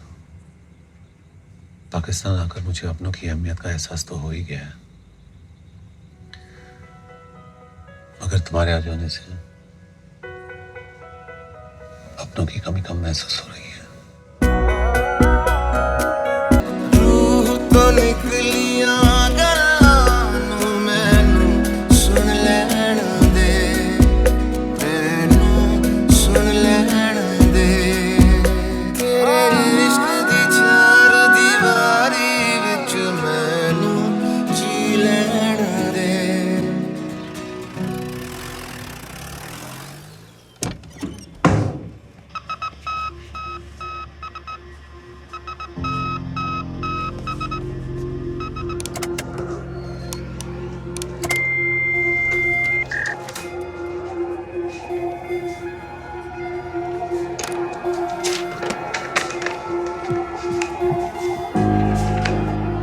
पाकिस्तान आकर मुझे अपनों की अहमियत का एहसास तो हो ही गया है, मगर तुम्हारे आ जाने से अपनों की कमी कम महसूस हो रही है। रूह तो निकलिया गलानू मैनू सुन लैण दे, मैनू सुन लैण दे, तेरे इश्क दी चार दीवारी विच मैनू जी लैण दे।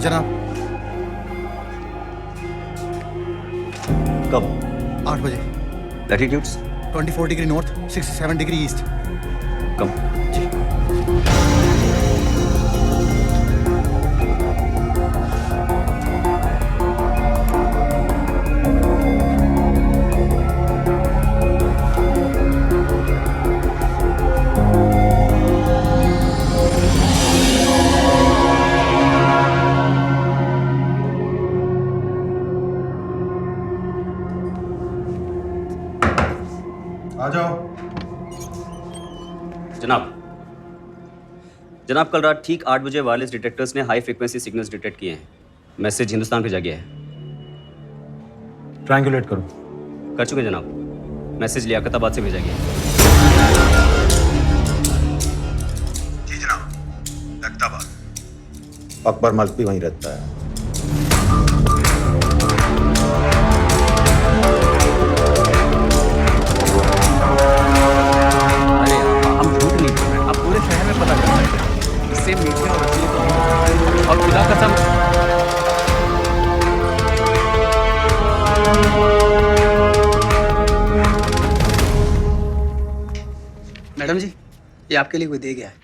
जनाब, कब? 8 बजे। Latitudes? 24 degree north, 67 degree east. Come. आ जाओ। जनाब, कल रात ठीक 8 बजे वायरलेस डिटेक्टर्स ने हाई फ्रीक्वेंसी सिग्नल्स डिटेक्ट किए हैं। मैसेज हिंदुस्तान भेजा गया है। ट्रायंगुलेट करो। कर चुके जनाब। मैसेज लियाकताबाद से भेजा गया है। जी जनाब, लखताबाद। अकबर मलिक भी वहीं रहता है। पूरे शहर में पता चल सकता है। इससे मीडिया और असली तो और खुदा कसम मैडम जी, ये आपके लिए कोई दे गया है।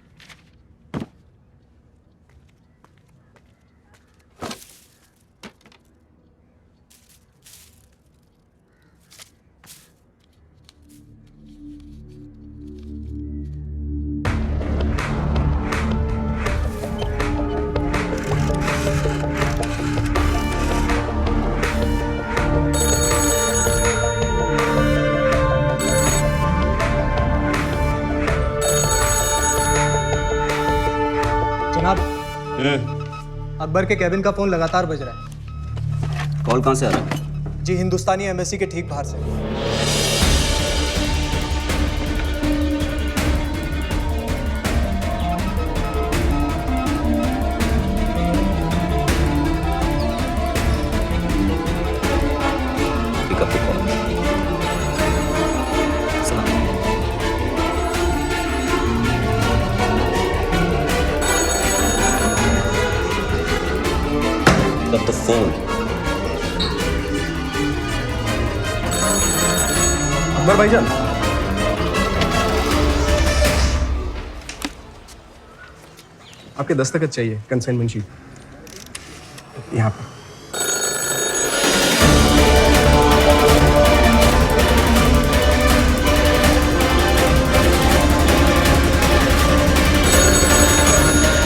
जनाब, अकबर के कैबिन का फोन लगातार बज रहा है। कॉल कहाँ से आ रहा है? जी, हिंदुस्तानी एम्बेसी के ठीक बाहर से। Pick up the call. सलाम। Pick up the phone. Akbar भाईजान, आपके दस्तखत चाहिए, कंसाइनमेंट शीट यहाँ पर।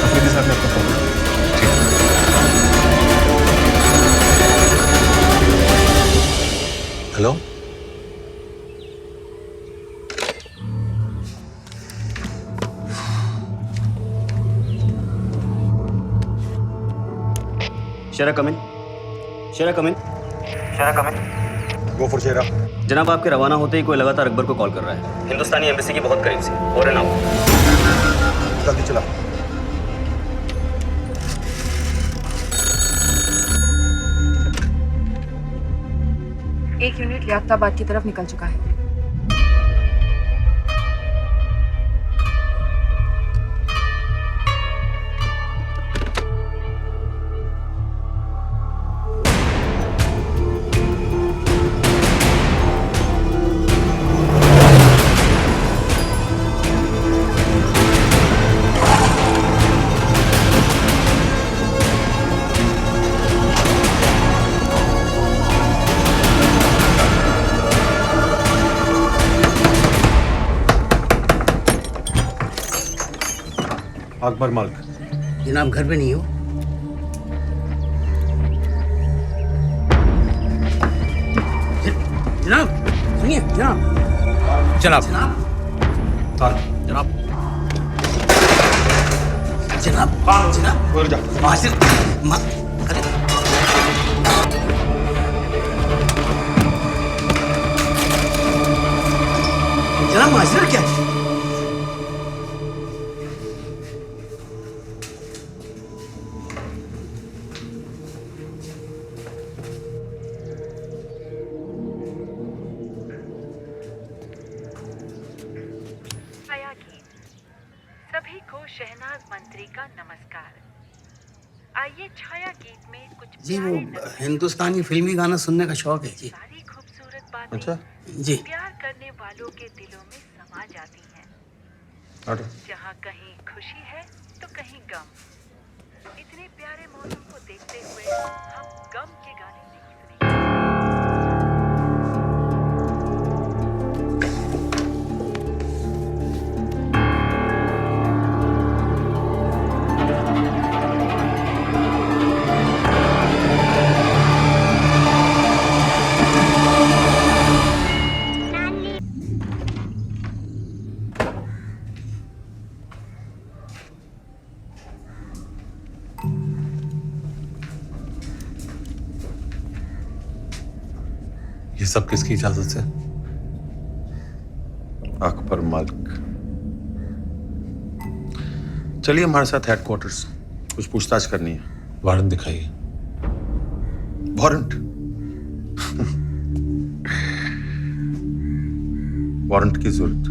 अफरीदी साहब ने आपका phone. Hello, Shera come in. Shera come in. Shera come in. Go for Shera. जनाब, आपके रवाना होते ही कोई लगातार अकबर को कॉल कर रहा है। हिंदुस्तानी एम्बेसी की बहुत करीब से। और ना जल्दी चला। एक यूनिट लियाकताबाद की तरफ निकल चुका है। अकबर मालिक। जनाब घर पे नहीं हो? जनाब सुनिए जनाब। जनाब जनाब जनाब जनाब जनाब माजिर अरे जनाब माजिर क्या है? सभी को शहनाज मंत्री का नमस्कार। आइए छाया गीत में कुछ जी वो हिंदुस्तानी फिल्मी गाना सुनने का शौक है जी। सारी खूबसूरत बातें अच्छा जी। प्यार करने वालों के दिलों में समा जाती हैं। जहाँ कहीं खुशी है तो कहीं गम। इतने प्यारे मौसम को देखते हुए हम गम के गाने नहीं सुनेंगे। ये सब किसकी इजाजत से? अकबर मालिक। चलिए हमारे साथ हेडक्वार्टर्स, कुछ पूछताछ करनी है। वारंट दिखाइए। वारंट? वारंट की जरूरत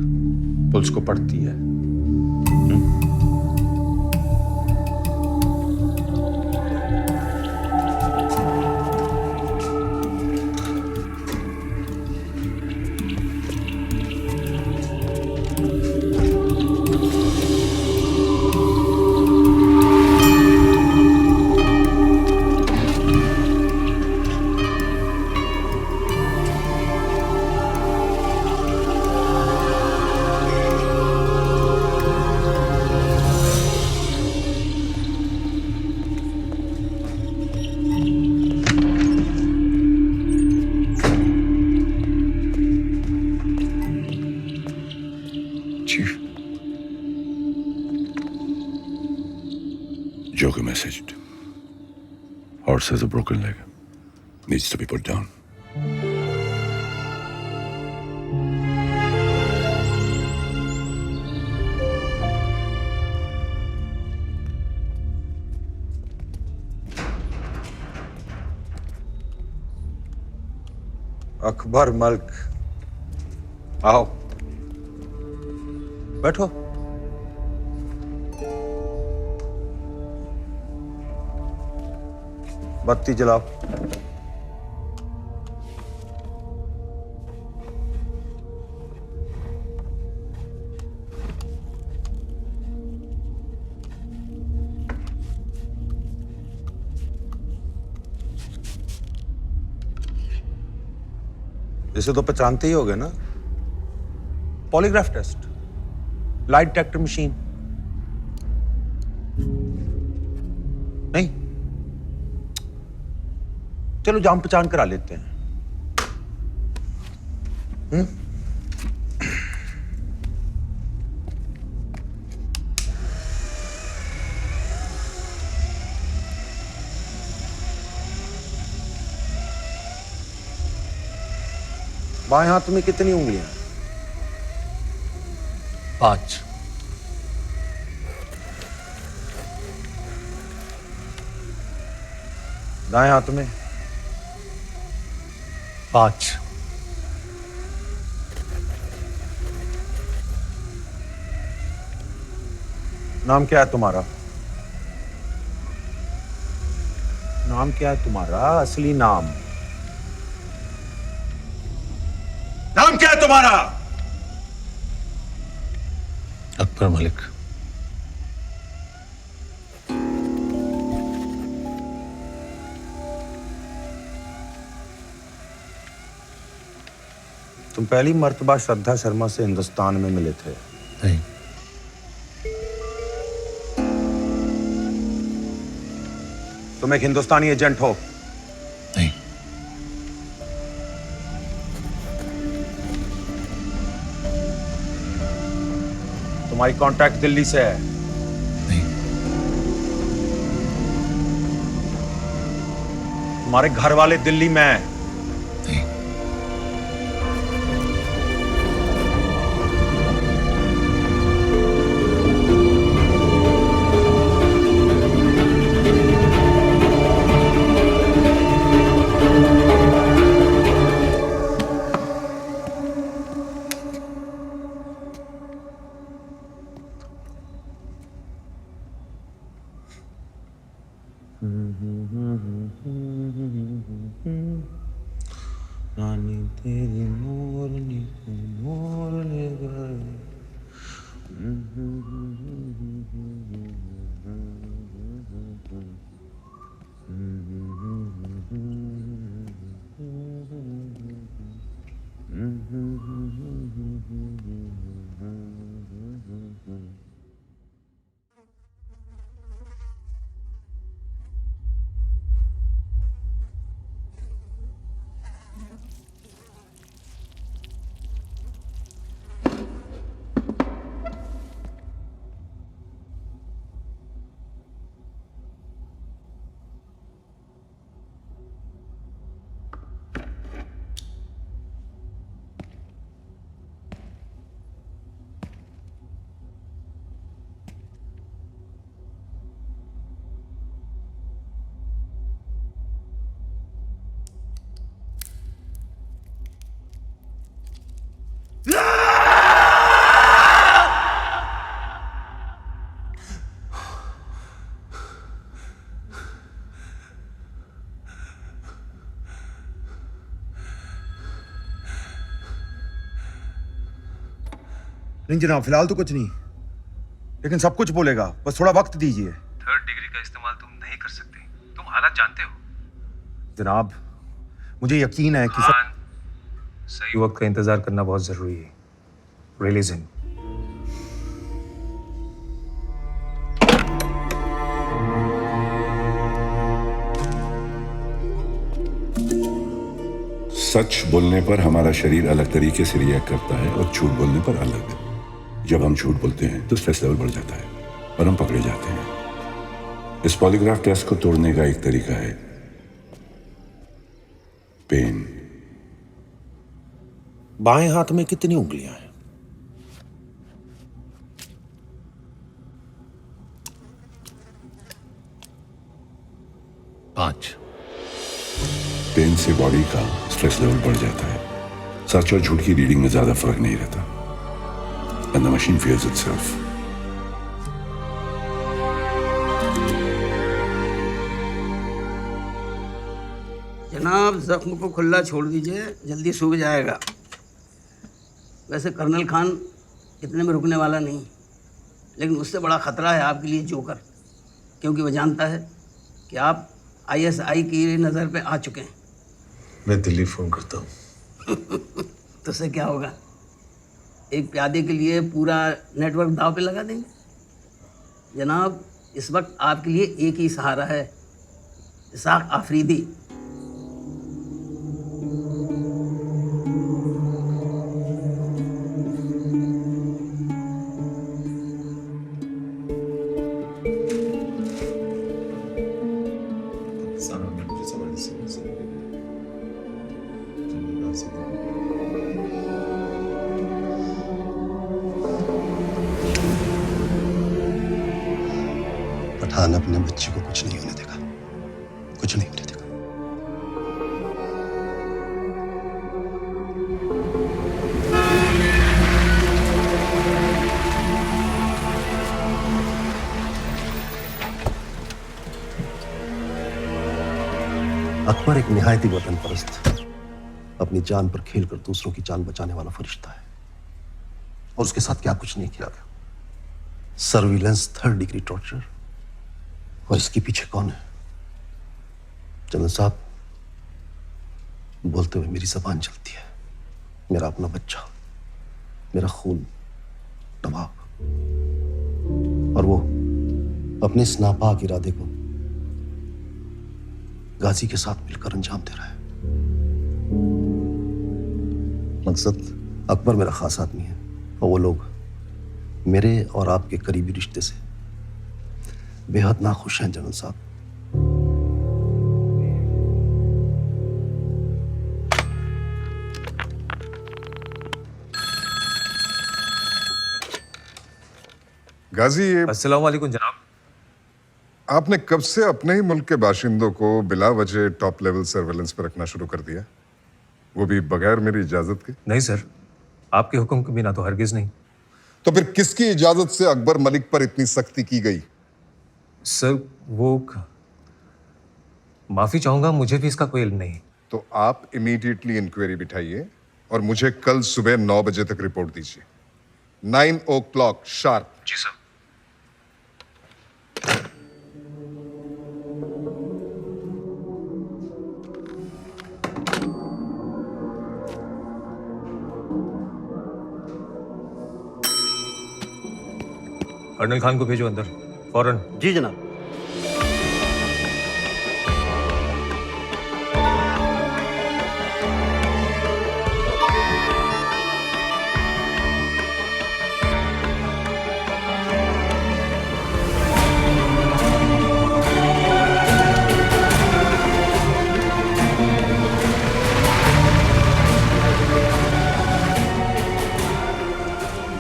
पुलिस को पड़ती है। Joker messaged. Horse has a broken leg. Needs to be put down. Akbar Malik, आओ बैठो। बत्ती जलाओ। इसे तो पहचानते ही होगे ना? Polygraph test, light detector machine. नहीं, चलो जान पहचान करा लेते हैं। बाएं हाथ में कितनी उंगलियां? 5। दाएं हाथ में? 5। नाम क्या है तुम्हारा? नाम क्या है तुम्हारा? असली नाम नाम क्या है तुम्हारा? अकबर मलिक। तुम पहली मर्तबा श्रद्धा शर्मा से हिंदुस्तान में मिले थे? नहीं। तुम एक हिंदुस्तानी एजेंट हो? नहीं। तुम्हारी कॉन्ट्रैक्ट दिल्ली से है? नहीं। तुम्हारे घर वाले दिल्ली में हैं? नहीं। नानी तेरी मोरनी को मोर ले गए। नहीं जनाब, फिलहाल तो कुछ नहीं, लेकिन सब कुछ बोलेगा, बस थोड़ा वक्त दीजिए। 3rd डिग्री का इस्तेमाल तुम नहीं कर सकते, तुम हालात जानते हो। जनाब, मुझे यकीन है कि सही वक्त का इंतजार करना बहुत जरूरी है। Release him. सच बोलने पर हमारा शरीर अलग तरीके से रिएक्ट करता है और झूठ बोलने पर अलग। जब हम झूठ बोलते हैं तो स्ट्रेस लेवल बढ़ जाता है और हम पकड़े जाते हैं। इस पॉलीग्राफ टेस्ट को तोड़ने का एक तरीका है पेन। बाएं हाथ में कितनी उंगलियां हैं? 5। पेन से बॉडी का स्ट्रेस लेवल बढ़ जाता है। सच और झूठ की रीडिंग में ज्यादा फर्क नहीं रहता। And the machine fears itself. जनाब, जख्म को खुला छोड़ दीजिए, जल्दी सूख जाएगा। वैसे कर्नल खान इतने में रुकने वाला नहीं, लेकिन उससे बड़ा खतरा है आपके लिए जोकर, क्योंकि वह जानता है कि आप ISI की नज़र पे आ चुके हैं। मैं दिल्ली फोन करता हूँ। तो उससे क्या होगा? एक प्यादे के लिए पूरा नेटवर्क दाव पे लगा देंगे। जनाब, इस वक्त आपके लिए एक ही सहारा है, इसाक आफरीदी। पठान अपने बच्चे को कुछ नहीं होने देगा, कुछ नहीं होने देगा। अकबर एक निहायती वतन परस्त, अपनी जान पर खेलकर दूसरों की जान बचाने वाला फरिश्ता है, और उसके साथ क्या कुछ नहीं किया गया। सर्विलेंस, 3rd डिग्री टॉर्चर, और इसके पीछे कौन है? जनरल साहब, बोलते हुए मेरी जबान चलती है। मेरा अपना बच्चा, मेरा खून, नवाब, और वो अपने इस नापाक इरादे को गाजी के साथ मिलकर अंजाम दे रहा है। मकसद, अकबर मेरा खास आदमी है, और वो लोग मेरे और आपके करीबी रिश्ते से बेहद नाखुश हैं जनरल साहब। गाजी, ये अस्सलाम वालेकुम जनाब। आपने कब से अपने ही मुल्क के बाशिंदों को बिला वजह टॉप लेवल सर्वेलेंस पर रखना शुरू कर दिया, वो भी बगैर मेरी इजाजत के? नहीं सर, आपके हुक्म के बिना तो हरगिज नहीं। तो फिर किसकी इजाजत से अकबर मलिक पर इतनी सख्ती की गई? सर वो माफी चाहूंगा, मुझे भी इसका कोई इल्म नहीं। तो आप इमीडिएटली इंक्वायरी बिठाइए और मुझे कल सुबह 9 बजे तक रिपोर्ट दीजिए। 9 o'clock शार्प। जी सर। कर्नल खान को भेजो अंदर फौरन। जी जनाब।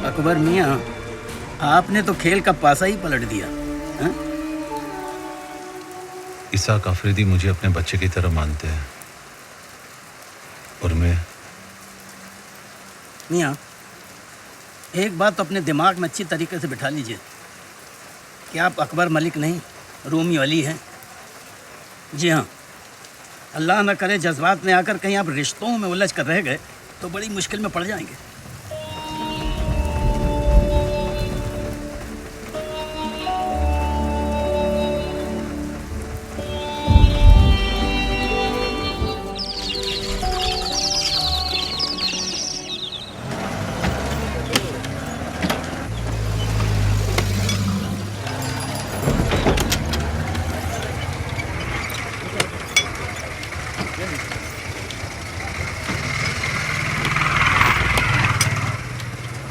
अकबर मियाँ, आपने तो खेल का पासा ही पलट दिया। हा? इसाक अफरीदी मुझे अपने बच्चे की तरह मानते हैं, और मैं। मियाँ, एक बात तो अपने दिमाग में अच्छी तरीके से बिठा लीजिए कि आप अकबर मलिक नहीं, रोमियो अली हैं। जी हाँ, अल्लाह न करे जज्बात में आकर कहीं आप रिश्तों में उलझ कर रह गए तो बड़ी मुश्किल में पड़ जाएंगे।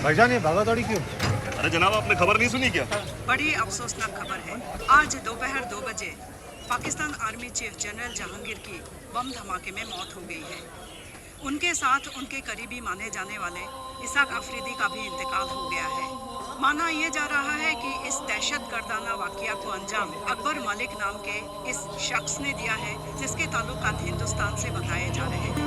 भाईजान, ये भागा दौड़ी क्यों? अरे जनाब, आपने खबर नहीं सुनी क्या? बड़ी अफसोसनाक खबर है। आज दोपहर 2 बजे Pakistan army chief general Jahangir की बम धमाके में मौत हो गई है। उनके साथ उनके करीबी माने जाने वाले इसाक अफरीदी का भी इंतकाल हो गया है। माना यह जा रहा है कि इस दहशत गर्दाना वाकया को अंजाम अकबर मलिक नाम के इस शख्स ने दिया है, जिसके ताल्लुकात हिंदुस्तान से बताए जा रहे हैं।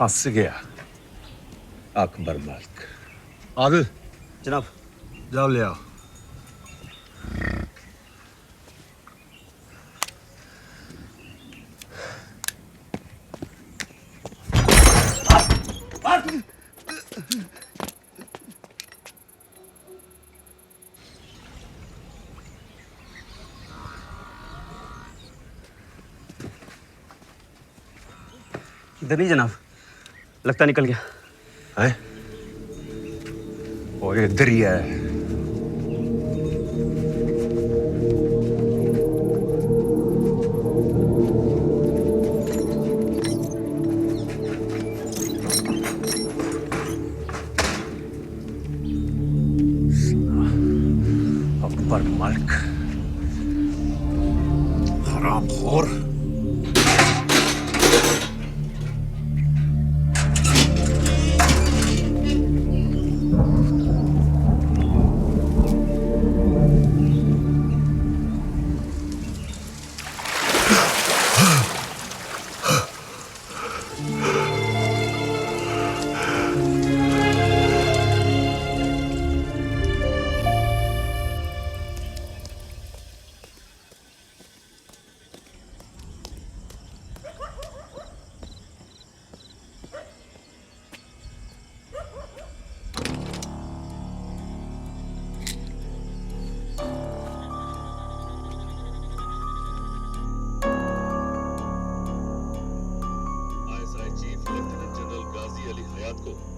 फंस गया अकबर मलिक। आदिल जनाब। जाओ ले आओ। इधर नहीं जनाब, लगता निकल गया है। वो इधर ही है। अकबर मलिक हरामखोर।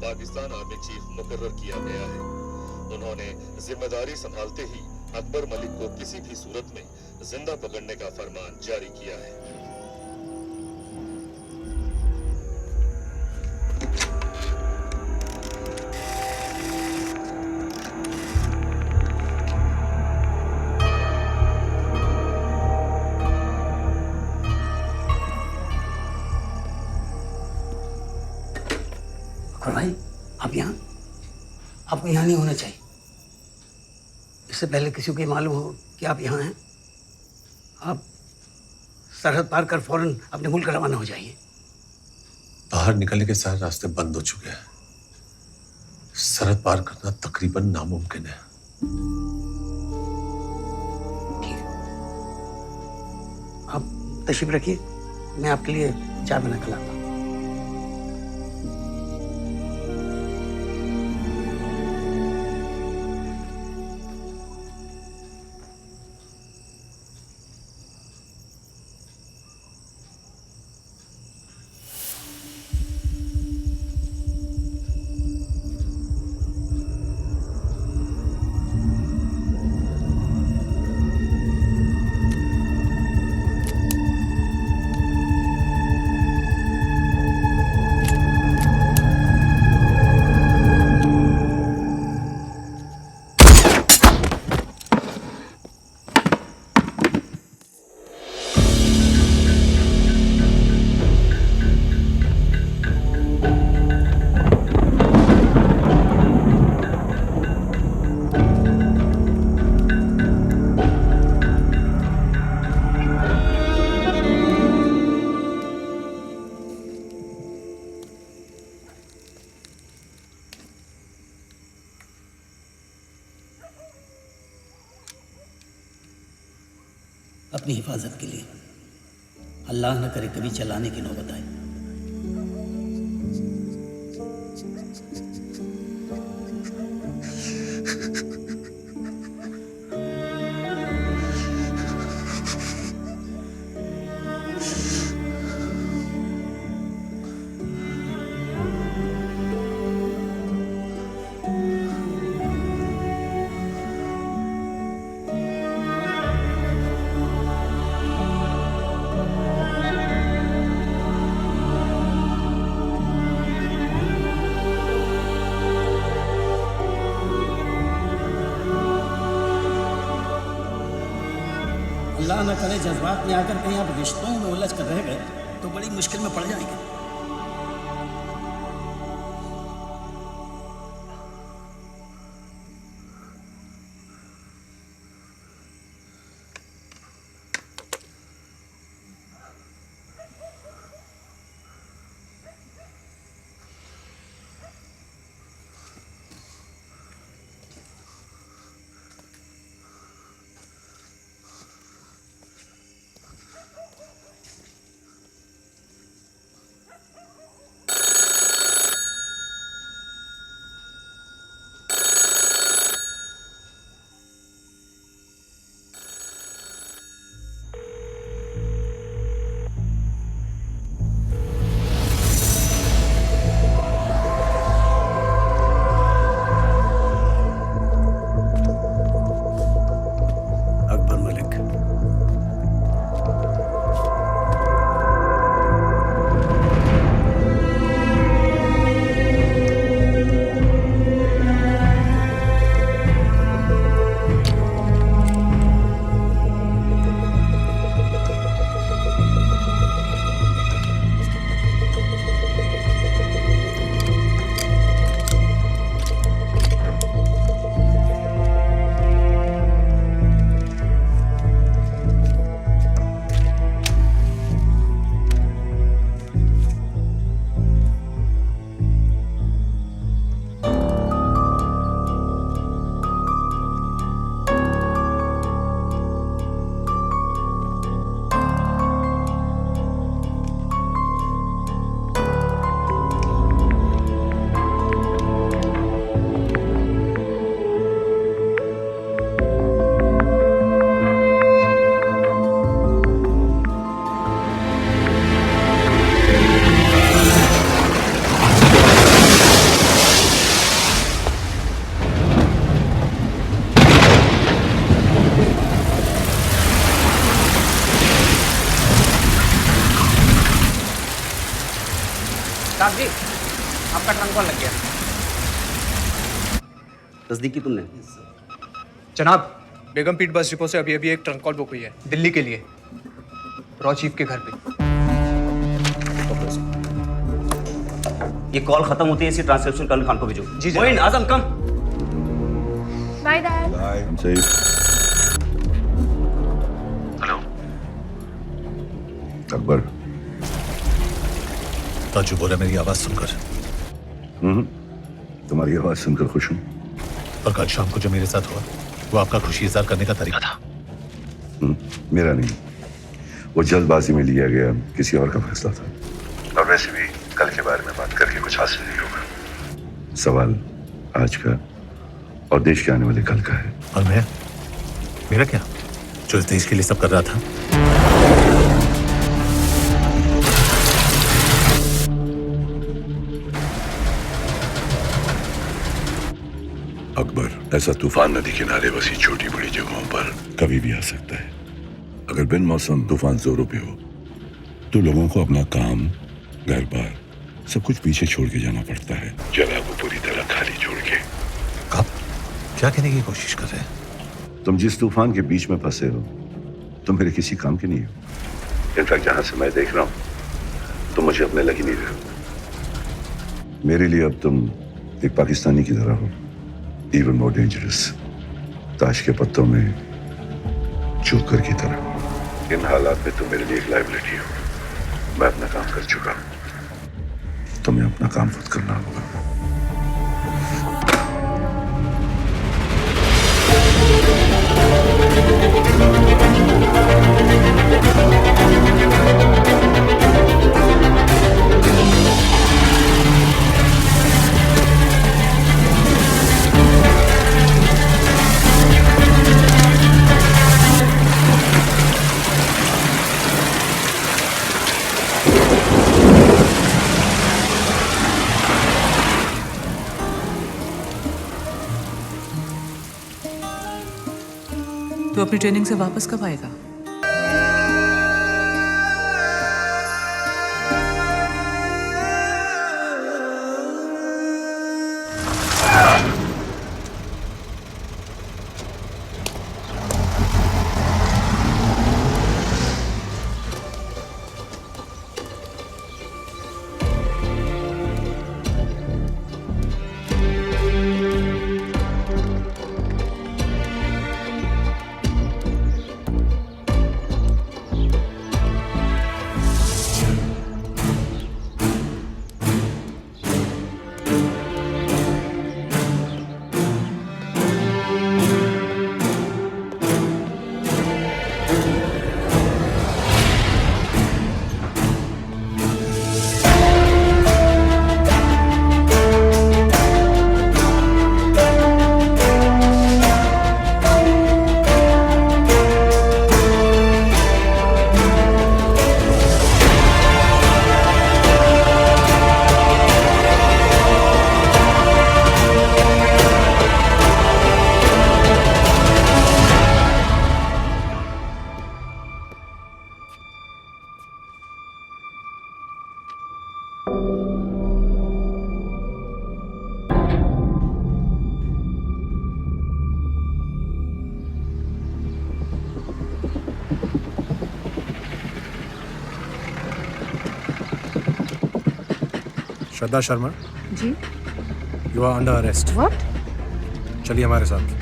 पाकिस्तान आर्मी चीफ मुकर्रर किया गया है। उन्होंने जिम्मेदारी संभालते ही अकबर मलिक को किसी भी सूरत में जिंदा पकड़ने का फरमान जारी किया है। अकबर भाई, आप यहाँ, आपको यहाँ नहीं होना चाहिए। इससे पहले किसी को ये मालूम हो कि आप यहाँ हैं, आप सरहद पार कर फौरन अपने मुल्क रवाना हो जाइए। बाहर निकलने के सारे रास्ते बंद हो चुके हैं। सरहद पार करना तकरीबन नामुमकिन है। आप तशरीफ रखिए, मैं आपके लिए चाय बना कर लाता हूँ। अपनी हिफाजत के लिए अल्लाह न करे कभी चलाने की नौबत आए। अल्लाह न करे जज्बात में आकर कहीं आप रिश्तों में उलझ कर रह गए तो बड़ी मुश्किल में पड़ जाएंगे। साहब जी, आपका ट्रंक कॉल लग गया। तस्दीक की तुमने? जनाब, बेगम पीट बस डिपो से अभी अभी एक ट्रंक कॉल बुक हुई है दिल्ली के लिए, रॉ चीफ के घर पे। ये कॉल खत्म होती है, इसी ट्रांसक्रिप्शन कर्नल खान को भेजो। जी Moin, Azam come. Bye dad. I'm safe. Akbar. Taju बोला मेरी आवाज सुनकर। तुम्हारी आवाज सुनकर खुश हूँ। और कल शाम को जो मेरे साथ हुआ वो आपका खुशी इजहार करने का तरीका था। मेरा नहीं, वो जल्दबाजी में लिया गया किसी और का फैसला था। और वैसे भी कल के बारे में बात करके कुछ हासिल नहीं होगा। सवाल आज का और देश के आने वाले कल का है। और मैं, मेरा क्या, जो इस देश के लिए सब कर रहा था। अकबर, ऐसा तूफान नदी किनारे बसी छोटी बड़ी जगहों पर कभी भी आ सकता है। अगर बिन मौसम तूफान जोरों पे हो तो लोगों को अपना काम, घर बार सब कुछ पीछे छोड़ के जाना पड़ता है, जगह को पूरी तरह खाली छोड़ के। आप क्या कहने की कोशिश कर रहे हैं? तुम जिस तूफान के बीच में फंसे हो तुम मेरे किसी काम के नहीं हो। इनफैक्ट जहां से मैं देख रहा हूं तुम मुझे अपने लग ही नहीं रहे हो। मेरे लिए अब तुम एक पाकिस्तानी की तरह हो, इवन मोर डेंजरस, ताश के पत्तों में जोकर की तरह। इन हालात में तुम मेरे लिए एक लायबिलिटी हो। मैं अपना काम कर चुका हूं, तुम्हें अपना काम खुद करना होगा। तो अपनी ट्रेनिंग से वापस कब आएगा? Shraddha Sharma, ji. You are under arrest. What? चलिए हमारे साथ।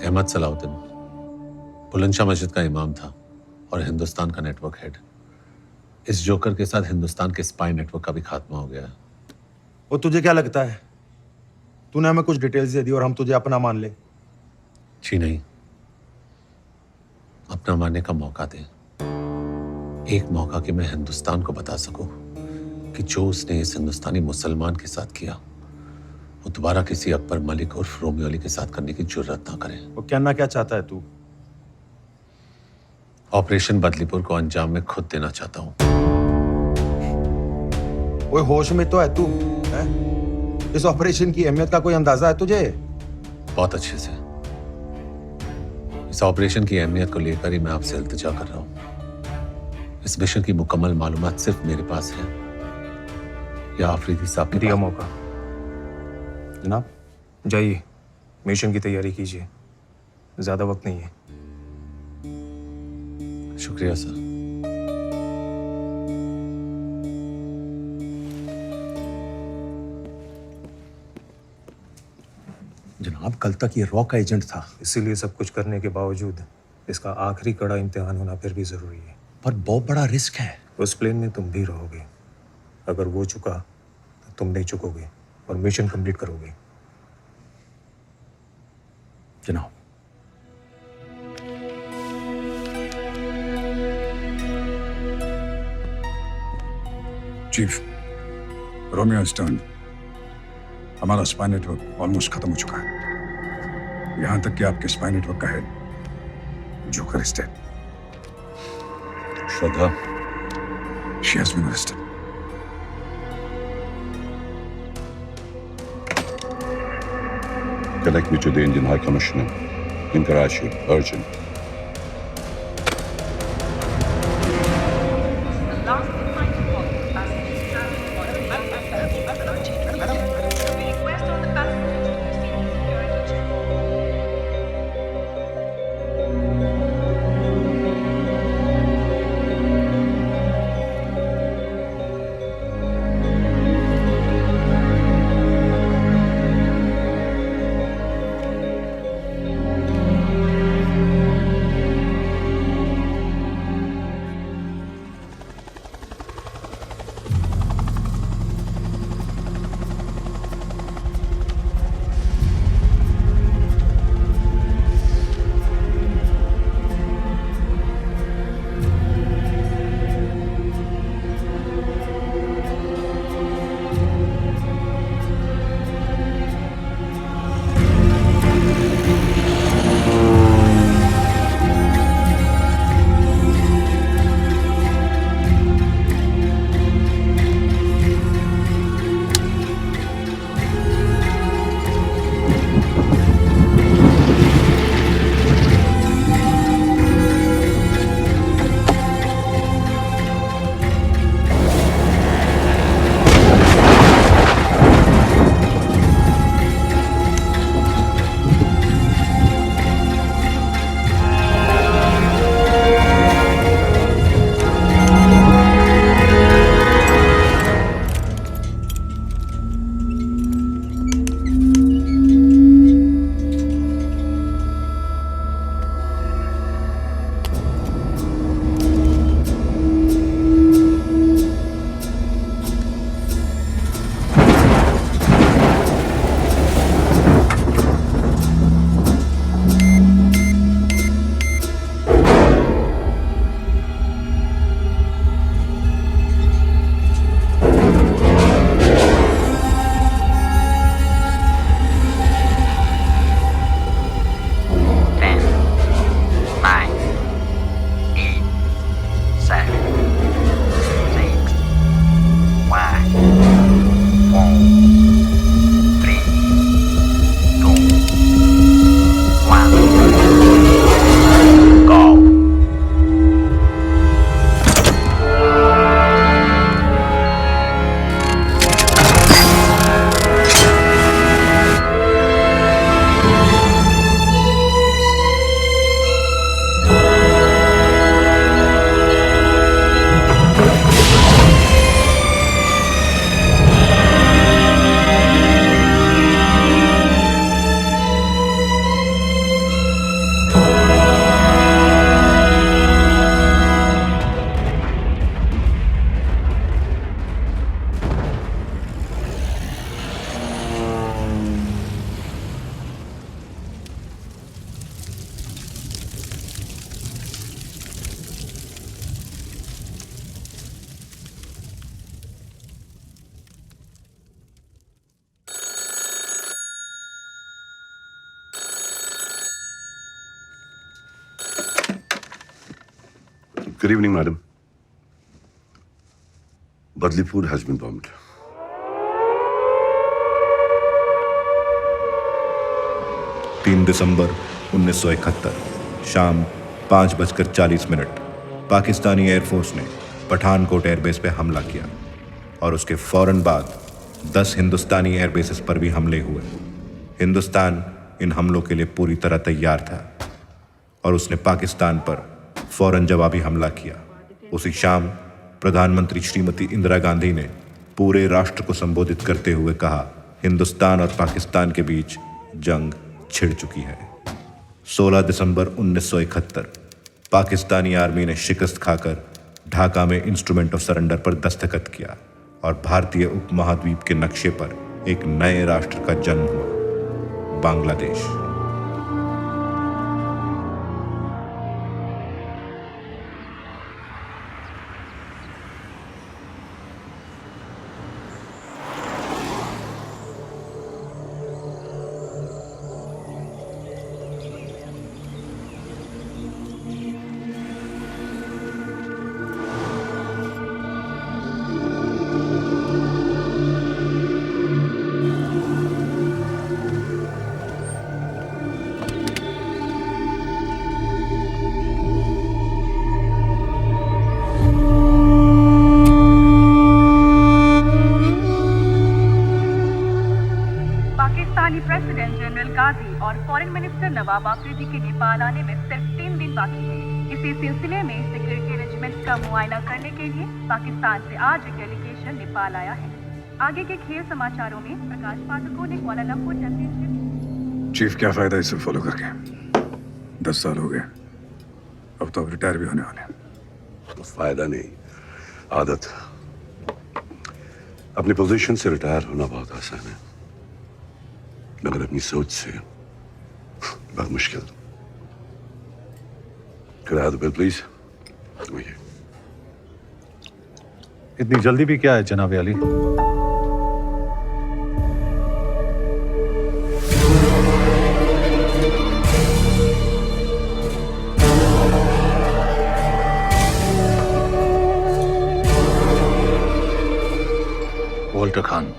अहमद सलाउद्दीन बुलंदशाह मस्जिद का इमाम था और हिंदुस्तान का नेटवर्क हेड। इस जोकर के साथ हिंदुस्तान के स्पाई नेटवर्क का भी खात्मा हो गया। और तुझे क्या लगता है तूने हमें कुछ डिटेल्स दे दी और हम तुझे अपना मान ले? जी नहीं, अपना मानने का मौका दे। एक मौका कि मैं हिंदुस्तान को बता सकूं कि जो उसने इस हिंदुस्तानी मुसलमान के साथ किया वो दोबारा किसी अकबर मलिक और रोमियो अली के साथ करने की जुर्रत ना करे। वो कहना क्या चाहता है तू? ऑपरेशन बदलीपुर को अंजाम में खुद देना चाहता हूं। ओए होश में तो है तू? है? इस ऑपरेशन की अहमियत का कोई अंदाजा है तुझे? बहुत अच्छे से। इस ऑपरेशन की अहमियत को लेकर ही मैं आपसे इल्तिजा कर रहा हूं। इस मिशन की मुकम्मल मालूमात सिर्फ मेरे पास है या आफरीदी साहब के दिया पास? मौका। जनाब जाइए, मिशन की तैयारी कीजिए, ज्यादा वक्त नहीं है। शुक्रिया सर। जनाब कल तक ये रॉ का एजेंट था। इसीलिए सब कुछ करने के बावजूद इसका आखिरी कड़ा इम्तिहान होना फिर भी जरूरी है। पर बहुत बड़ा रिस्क है। उस प्लेन में तुम भी रहोगे। अगर वो चुका तो तुम नहीं चुकोगे और मिशन कंप्लीट करोगे। जनाब चीफ, रोमियो स्टर्न, हमारा स्पाई नेटवर्क ऑलमोस्ट खत्म हो चुका है। यहां तक कि आपके स्पाई नेटवर्क का head joker is dead. Shraddha, she has been arrested. connect me to the Indian High Commissioner in Karachi, urgent. Good evening, madam. Badlipur has been bombed. December 1971 शाम 5:40 पाकिस्तानी एयरफोर्स ने पठानकोट एयरबेस पे हमला किया और उसके फौरन बाद 10 हिंदुस्तानी एयरबेसेस पर भी हमले हुए। हिंदुस्तान इन हमलों के लिए पूरी तरह तैयार था और उसने पाकिस्तान पर फौरन जवाबी हमला किया। उसी शाम प्रधानमंत्री श्रीमती इंदिरा गांधी ने पूरे राष्ट्र को संबोधित करते हुए कहा, हिंदुस्तान और पाकिस्तान के बीच जंग छिड़ चुकी है। 16 दिसंबर 1971 पाकिस्तानी आर्मी ने शिकस्त खाकर ढाका में इंस्ट्रूमेंट ऑफ सरेंडर पर दस्तखत किया और भारतीय उपमहाद्वीप के नक्शे पर एक नए राष्ट्र का जन्म हुआ, बांग्लादेश। प्रेसिडेंट जनरल गाजी और फॉरेन मिनिस्टर नवाब आफरीदी के नेपाल आने में सिर्फ 3 दिन बाकी है। इसी सिलसिले में सिक्योरिटी अरेंजमेंट्स का मुआयना करने के लिए पाकिस्तान से आज एक डेलीगेशन नेपाल आया है। आगे के खेल समाचारों में प्रकाश पाठकों ने कुआलालंपुर चैंपियनशिप। चीफ, क्या फायदा इसे फॉलो करके? 10 साल हो गए, अब तो रिटायर भी होने वाले हैं। फायदा नहीं, आदत। अपनी पोजीशन से रिटायर होना बहुत आसान है, मगर अपनी सोच से बहुत मुश्किल। किराया दो बिल प्लीज। इतनी जल्दी भी क्या है जनाब अली? वॉल्टर खान,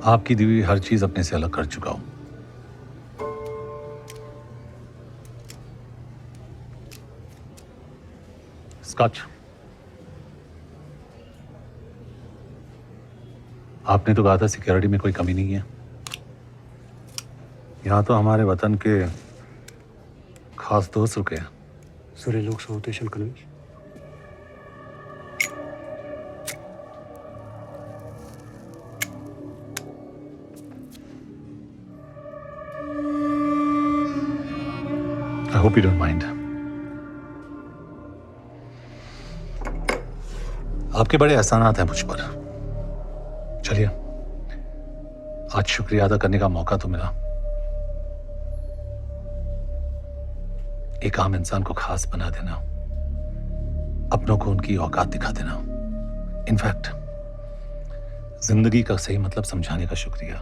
आपकी दी हुई हर चीज अपने से अलग कर चुका हूं। स्कॉच, आपने तो कहा था सिक्योरिटी में कोई कमी नहीं है। यहां तो हमारे वतन के खास दोस्त रुके हैं। सूर्यलोक सौतेशन कलेश। I hope you don't mind. आपके बड़े एहसानात हैं मुझ पर। चलिए, आज शुक्रिया अदा करने का मौका तो मिला। एक आम इंसान को खास बना देना, अपनों को उनकी औकात दिखा देना, इनफैक्ट जिंदगी का सही मतलब समझाने का शुक्रिया।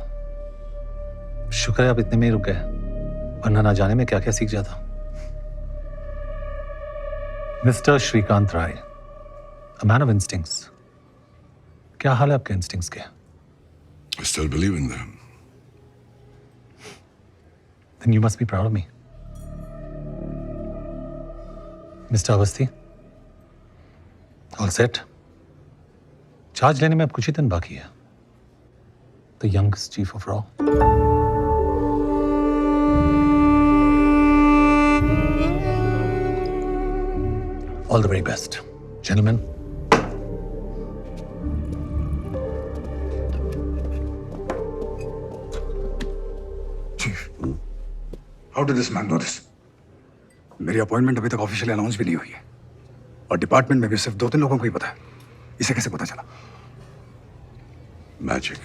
शुक्र है आप इतने में ही रुक गए, वरना ना जाने में क्या क्या सीख जाता। Mister Shrikant Rai, a man of instincts. क्या हाल है आपके इंस्टिंक्ट्स के? I still believe in them. Then you must be proud of me. Mr. Awasthi, all set? Charge लेने में अब कुछ ही दिन बाकी है। The youngest chief of RAW. All the very best, gentlemen. Chief, how did this man know this? मेरी अपॉइंटमेंट अभी तक ऑफिशियली अनाउंस भी नहीं हुई है और डिपार्टमेंट में भी सिर्फ 2-3 लोगों को ही पता है। इसे कैसे पता चला? मैजिक।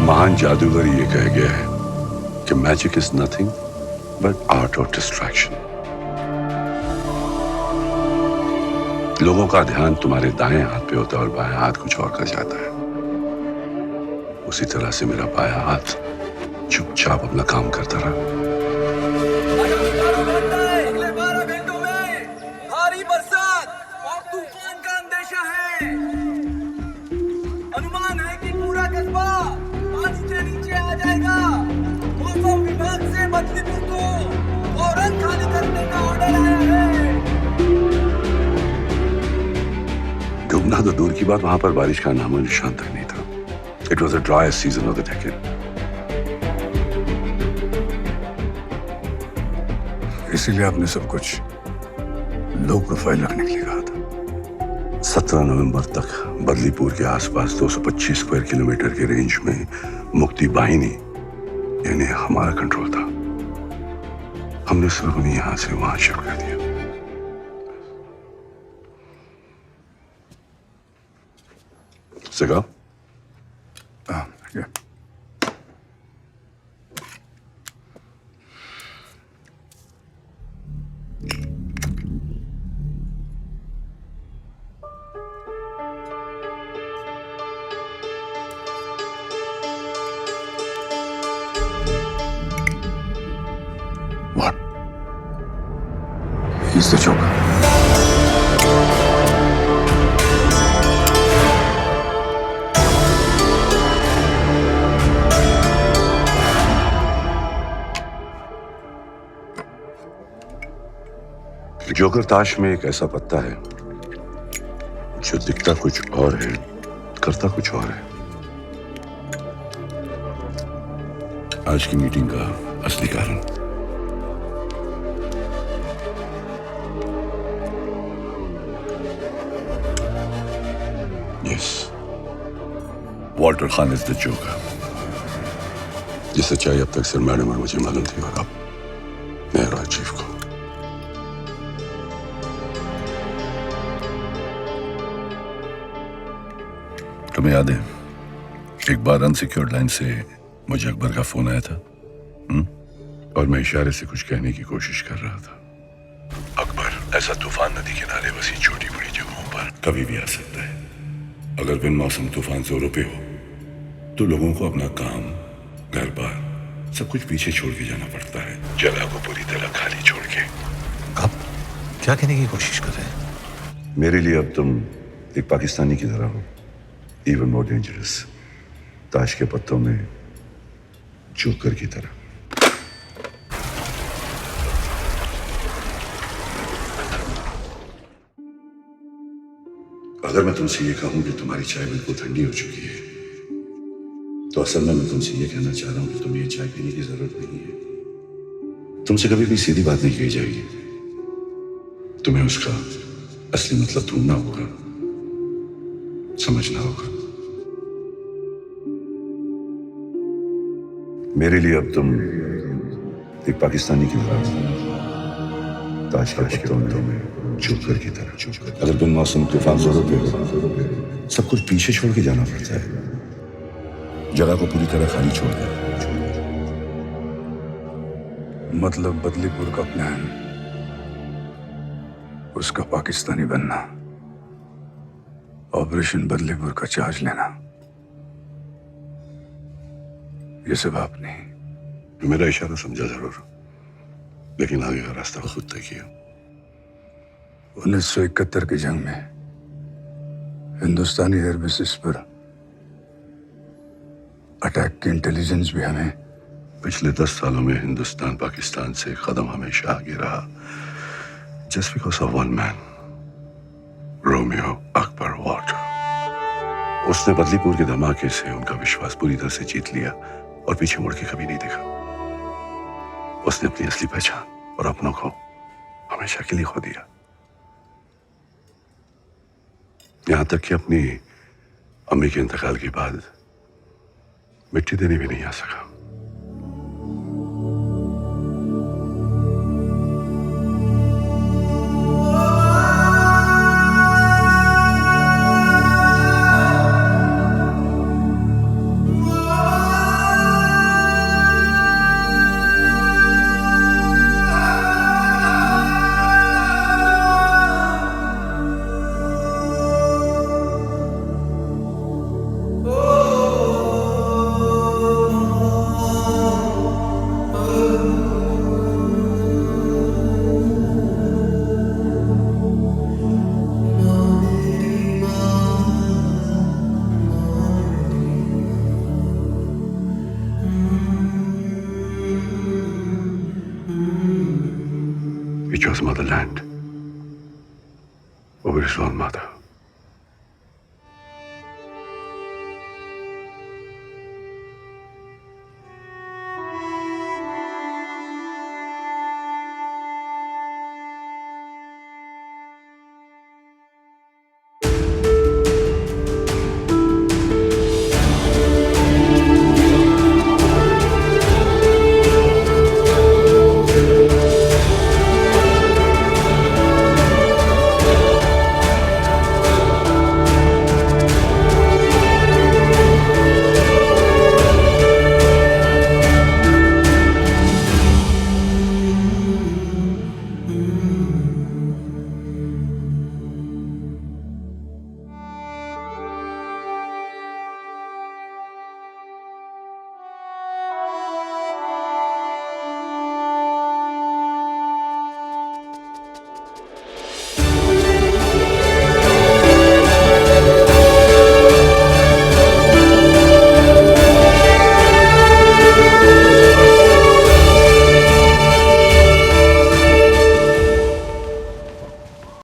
महान जादूगर ये कह गया है कि magic is nothing but art of distraction. लोगों का ध्यान तुम्हारे दाएं हाथ पे होता है और बाएं हाथ कुछ और कर जाता है। उसी तरह से मेरा बायां हाथ चुपचाप अपना काम करता रहा। अगले 12 घंटों में भारी बरसात और तूफान का अंदेशा है। अनुमान है कि पूरा कस्बा पानी के नीचे आ जाएगा। मौसम विभाग से बदलीपुर को फौरन खाली करने का ऑर्डर आया है। डूबना तो दूर की बात, वहां पर बारिश का नामो निशान तक नहीं था। It was the driest season of the decade. इसीलिए आपने सब कुछ लो प्रोफाइल रखने के लिए कहा था। 17 नवंबर तक बदलीपुर के आसपास 225 स्क्वायर किलोमीटर के रेंज में मुक्ति बाहिनी यानी हमारा कंट्रोल था। हमने सिर्फ उन्हें यहां से वहां शिफ्ट कर दिया। सिगा? What? He's the Joker. Joker ताश में एक ऐसा पत्ता है जो दिखता कुछ और है, करता कुछ और है। आज की मीटिंग का असली कारण yes, Walter Khan is the joker. ये सच्चाई अब तक सिर्फ मैडम और मुझे मालूम थी और अब मेरा चीफ को। तुम्हें याद है एक बार अनसिक्योर्ड लाइन से मुझे अकबर का फोन आया था और मैं इशारे से कुछ कहने की कोशिश कर रहा था। अकबर ऐसा तूफान नदी किनारे बसी छोटी बड़ी जगहों पर कभी भी आ सकता है। अगर बिन मौसम तूफान जोरों पे हो तो लोगों को अपना काम, घर बार सब कुछ पीछे छोड़ के जाना पड़ता है, जगह को पूरी तरह खाली छोड़ के। आप क्या कहने की कोशिश कर रहे हैं? मेरे लिए अब तुम एक पाकिस्तानी की तरह हो, इवन मोर डेंजरस, ताश के पत्तों में जोकर की तरह। अगर मैं तुमसे ये कहूं कि तुम्हारी चाय बिल्कुल ठंडी हो चुकी है तो असल में मैं तुमसे ये कहना चाह रहा हूं कि तुम्हें ये चाय पीने की जरूरत नहीं है। तुमसे कभी भी सीधी बात नहीं कही जाएगी, तुम्हें उसका असली मतलब ढूंढना होगा, समझना होगा। मेरे लिए अब तुम एक पाकिस्तानी की तरह, ताश के पत्तों में जोकर की तरह। अगर बिन मौसम तूफान जोरों पे हो सब कुछ पीछे छोड़ के जाना पड़ता है, जगह को पूरी तरह खाली छोड़ देना। मतलब बदलीपुर का प्लान, उसका पाकिस्तानी बनना, ऑपरेशन बदलीपुर का चार्ज लेना, ये सब आप नहीं। मेरा इशारा समझा जरूर, लेकिन आगे का रास्ता खुद तय किया। 1971 की जंग में हिंदुस्तानी एयर बेसिस पर अटैक की इंटेलिजेंस भी हमें। पिछले 10 सालों में हिंदुस्तान पाकिस्तान से कदम हमेशा आगे रहा, just because of one man, Romeo Akbar Walter. उसने बदलीपुर के धमाके से उनका विश्वास पूरी तरह से जीत लिया और पीछे मुड़ के कभी नहीं देखा। उसने अपनी असली पहचान और अपनों को हमेशा के लिए खो दिया, यहां तक कि अपनी अम्मी के इंतकाल के बाद मिट्टी देने भी नहीं आ सका। motherland over his own mother.